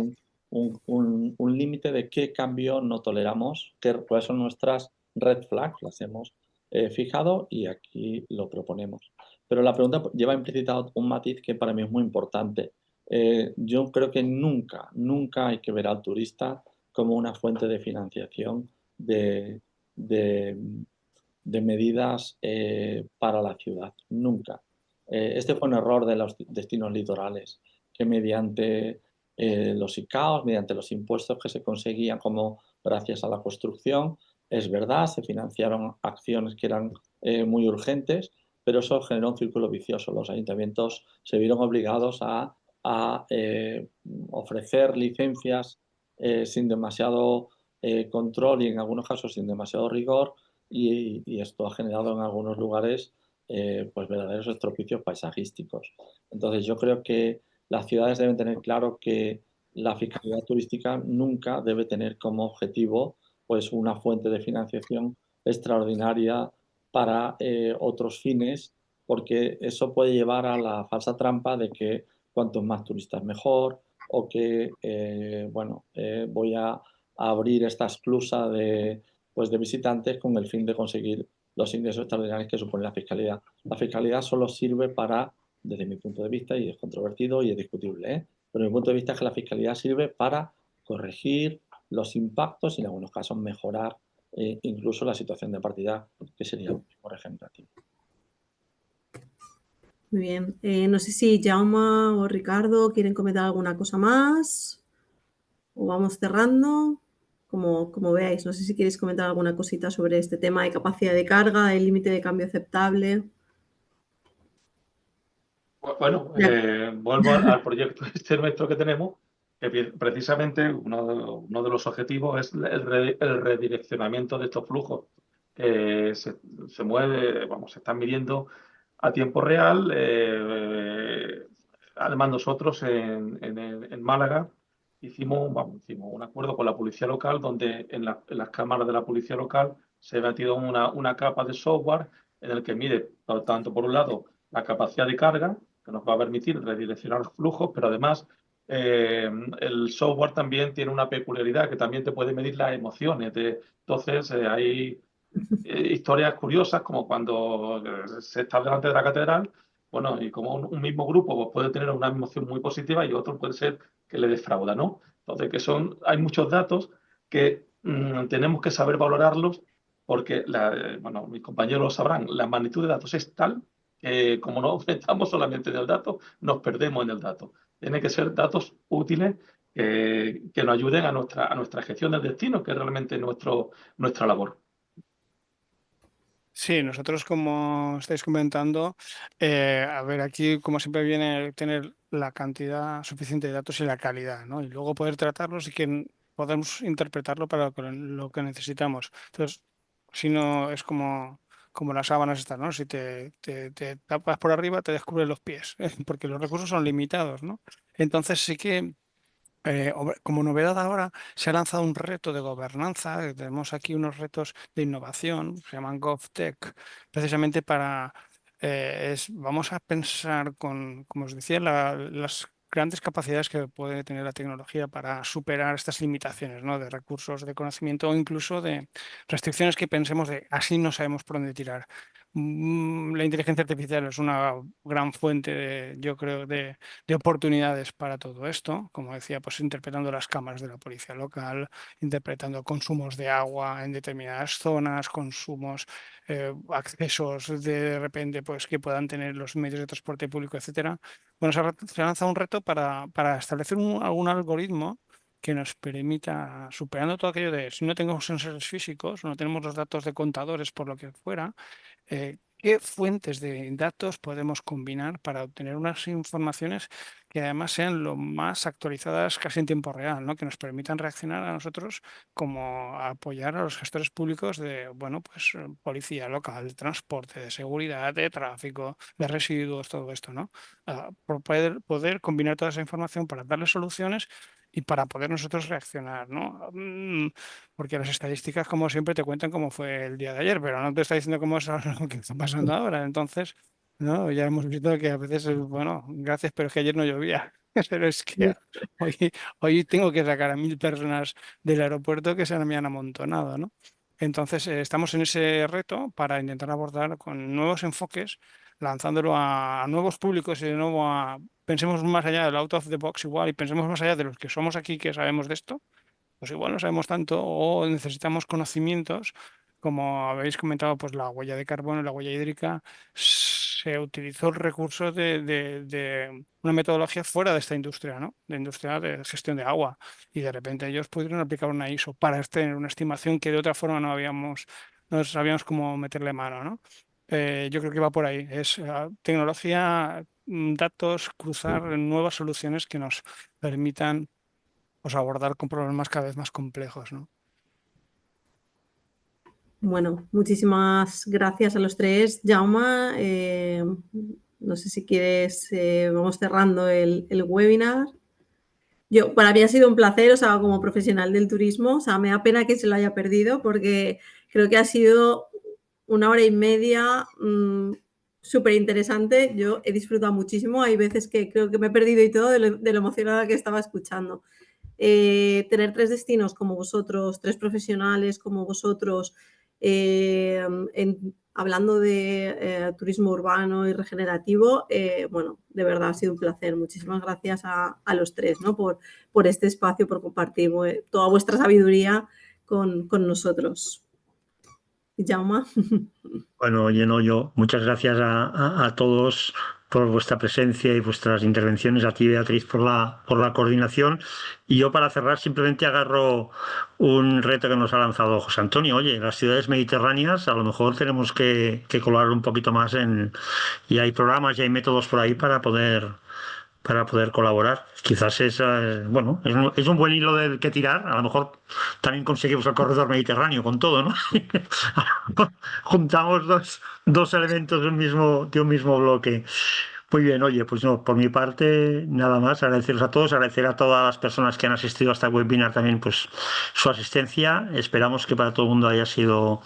un límite de qué cambio no toleramos, cuáles son nuestras red flags, las hemos fijado y aquí lo proponemos. Pero la pregunta lleva implícita un matiz que para mí es muy importante. Yo creo que nunca hay que ver al turista como una fuente de financiación de, de, de medidas para la ciudad. Nunca. Este fue un error de los destinos litorales, que mediante los ICAOs, mediante los impuestos que se conseguían como gracias a la construcción, es verdad, se financiaron acciones que eran muy urgentes, pero eso generó un círculo vicioso. Los ayuntamientos se vieron obligados a ofrecer licencias sin demasiado control y en algunos casos sin demasiado rigor y esto ha generado en algunos lugares pues verdaderos estropicios paisajísticos. Entonces yo creo que las ciudades deben tener claro que la fiscalidad turística nunca debe tener como objetivo pues una fuente de financiación extraordinaria para otros fines, porque eso puede llevar a la falsa trampa de que cuantos más turistas mejor, o que voy a abrir esta esclusa de visitantes con el fin de conseguir los ingresos extraordinarios que supone la fiscalidad. La fiscalidad solo sirve para, desde mi punto de vista, y es controvertido y es discutible, pero mi punto de vista es que la fiscalidad sirve para corregir los impactos y en algunos casos mejorar incluso la situación de partida, que sería el mejor ejemplo aquí. Muy bien. No sé si Jaume o Ricardo quieren comentar alguna cosa más o vamos cerrando, como veáis. No sé si queréis comentar alguna cosita sobre este tema de capacidad de carga, el límite de cambio aceptable. Bueno, vuelvo al proyecto este nuestro que tenemos, que precisamente uno de los objetivos es el redireccionamiento de estos flujos. Se mueve, vamos, se están midiendo a tiempo real. Además, nosotros en Málaga hicimos un acuerdo con la policía local donde en las cámaras de la policía local se ha metido una capa de software en el que mide, tanto por un lado, la capacidad de carga, que nos va a permitir redireccionar los flujos, pero además el software también tiene una peculiaridad que también te puede medir las emociones. Entonces, hay historias curiosas como cuando se está delante de la catedral, bueno, y como un mismo grupo pues, puede tener una emoción muy positiva y otro puede ser que le defrauda, ¿no? Entonces, hay muchos datos que tenemos que saber valorarlos porque, bueno, mis compañeros lo sabrán, la magnitud de datos es tal que como no estamos solamente en el dato, nos perdemos en el dato. Tienen que ser datos útiles que nos ayuden a nuestra gestión del destino, que es realmente nuestra labor. Sí, nosotros como estáis comentando, a ver, aquí como siempre viene tener la cantidad suficiente de datos y la calidad, ¿no? Y luego poder tratarlos y que podamos interpretarlo para lo que necesitamos. Entonces, si no es como las sábanas estas, ¿no? Si te tapas por arriba, te descubres los pies, porque los recursos son limitados, ¿no? Entonces sí que como novedad ahora se ha lanzado un reto de gobernanza. Tenemos aquí unos retos de innovación, se llaman GovTech, precisamente para, vamos a pensar como os decía, las grandes capacidades que puede tener la tecnología para superar estas limitaciones, ¿no? De recursos, de conocimiento o incluso de restricciones que pensemos de así no sabemos por dónde tirar. La inteligencia artificial es una gran fuente, yo creo, de oportunidades para todo esto, como decía, pues interpretando las cámaras de la policía local, interpretando consumos de agua en determinadas zonas, consumos, accesos de repente pues que puedan tener los medios de transporte público, etcétera. Bueno, se lanza un reto para establecer algún algoritmo que nos permita, superando todo aquello de si no tenemos sensores físicos, no tenemos los datos de contadores por lo que fuera, ¿qué fuentes de datos podemos combinar para obtener unas informaciones que además sean lo más actualizadas casi en tiempo real, ¿no? Que nos permitan reaccionar a nosotros como a apoyar a los gestores públicos de, bueno, pues policía local, de transporte, de seguridad, de tráfico, de residuos, todo esto, ¿no? Por poder combinar toda esa información para darle soluciones y para poder nosotros reaccionar, ¿no? Porque las estadísticas, como siempre, te cuentan cómo fue el día de ayer, pero no te está diciendo cómo es lo que está pasando ahora. Entonces, ¿no? Ya hemos visto que a veces, bueno, gracias, pero es que ayer no llovía. Pero es que hoy, hoy tengo que sacar a 1000 personas del aeropuerto que se me han amontonado, ¿no? Entonces, estamos en ese reto para intentar abordar con nuevos enfoques, lanzándolo a nuevos públicos y de nuevo pensemos más allá del out of the box igual y pensemos más allá de los que somos aquí que sabemos de esto, pues igual no sabemos tanto o necesitamos conocimientos, como habéis comentado, pues la huella de carbono, la huella hídrica, se utilizó el recurso de una metodología fuera de esta industria, ¿no? De industria de gestión de agua. Y de repente ellos pudieron aplicar una ISO para tener una estimación que de otra forma no sabíamos cómo meterle mano, ¿no? Yo creo que va por ahí. Es tecnología, datos, cruzar nuevas soluciones que nos permitan pues abordar con problemas cada vez más complejos, ¿no? Bueno, muchísimas gracias a los tres. Jaume, no sé si quieres, vamos cerrando el webinar. Para mí ha sido un placer, o sea, como profesional del turismo, o sea, me da pena que se lo haya perdido porque creo que ha sido 1 hora y media súper interesante. Yo he disfrutado muchísimo. Hay veces que creo que me he perdido y todo de lo emocionada que estaba escuchando. Tener 3 destinos como vosotros, 3 profesionales como vosotros, hablando de turismo urbano y regenerativo, bueno, de verdad ha sido un placer. Muchísimas gracias a los 3, ¿no? por este espacio, por compartir toda vuestra sabiduría con nosotros. Jaume. Bueno, oye, no, yo, muchas gracias a todos por vuestra presencia y vuestras intervenciones, a ti, Beatriz, por la coordinación. Y yo, para cerrar, simplemente agarro un reto que nos ha lanzado José Antonio. Oye, las ciudades mediterráneas, a lo mejor tenemos que colaborar un poquito más y hay programas y hay métodos por ahí para poder colaborar. Quizás es, bueno, es un buen hilo del que tirar. A lo mejor también conseguimos el corredor mediterráneo con todo, ¿no? Juntamos dos elementos de un mismo bloque. Muy bien, oye, pues no, por mi parte, nada más, agradeceros a todos, agradecer a todas las personas que han asistido a este webinar también, pues su asistencia. Esperamos que para todo el mundo haya sido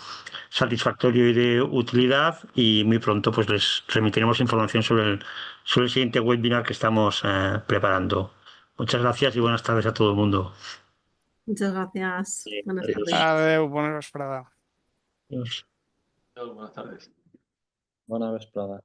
satisfactorio y de utilidad, y muy pronto pues les remitiremos información sobre el siguiente webinar que estamos preparando. Muchas gracias y buenas tardes a todo el mundo. Muchas gracias. Buenas Adiós. tardes. Adeu, bona vesprada. Adiós. Buenas tardes. Bona vesprada.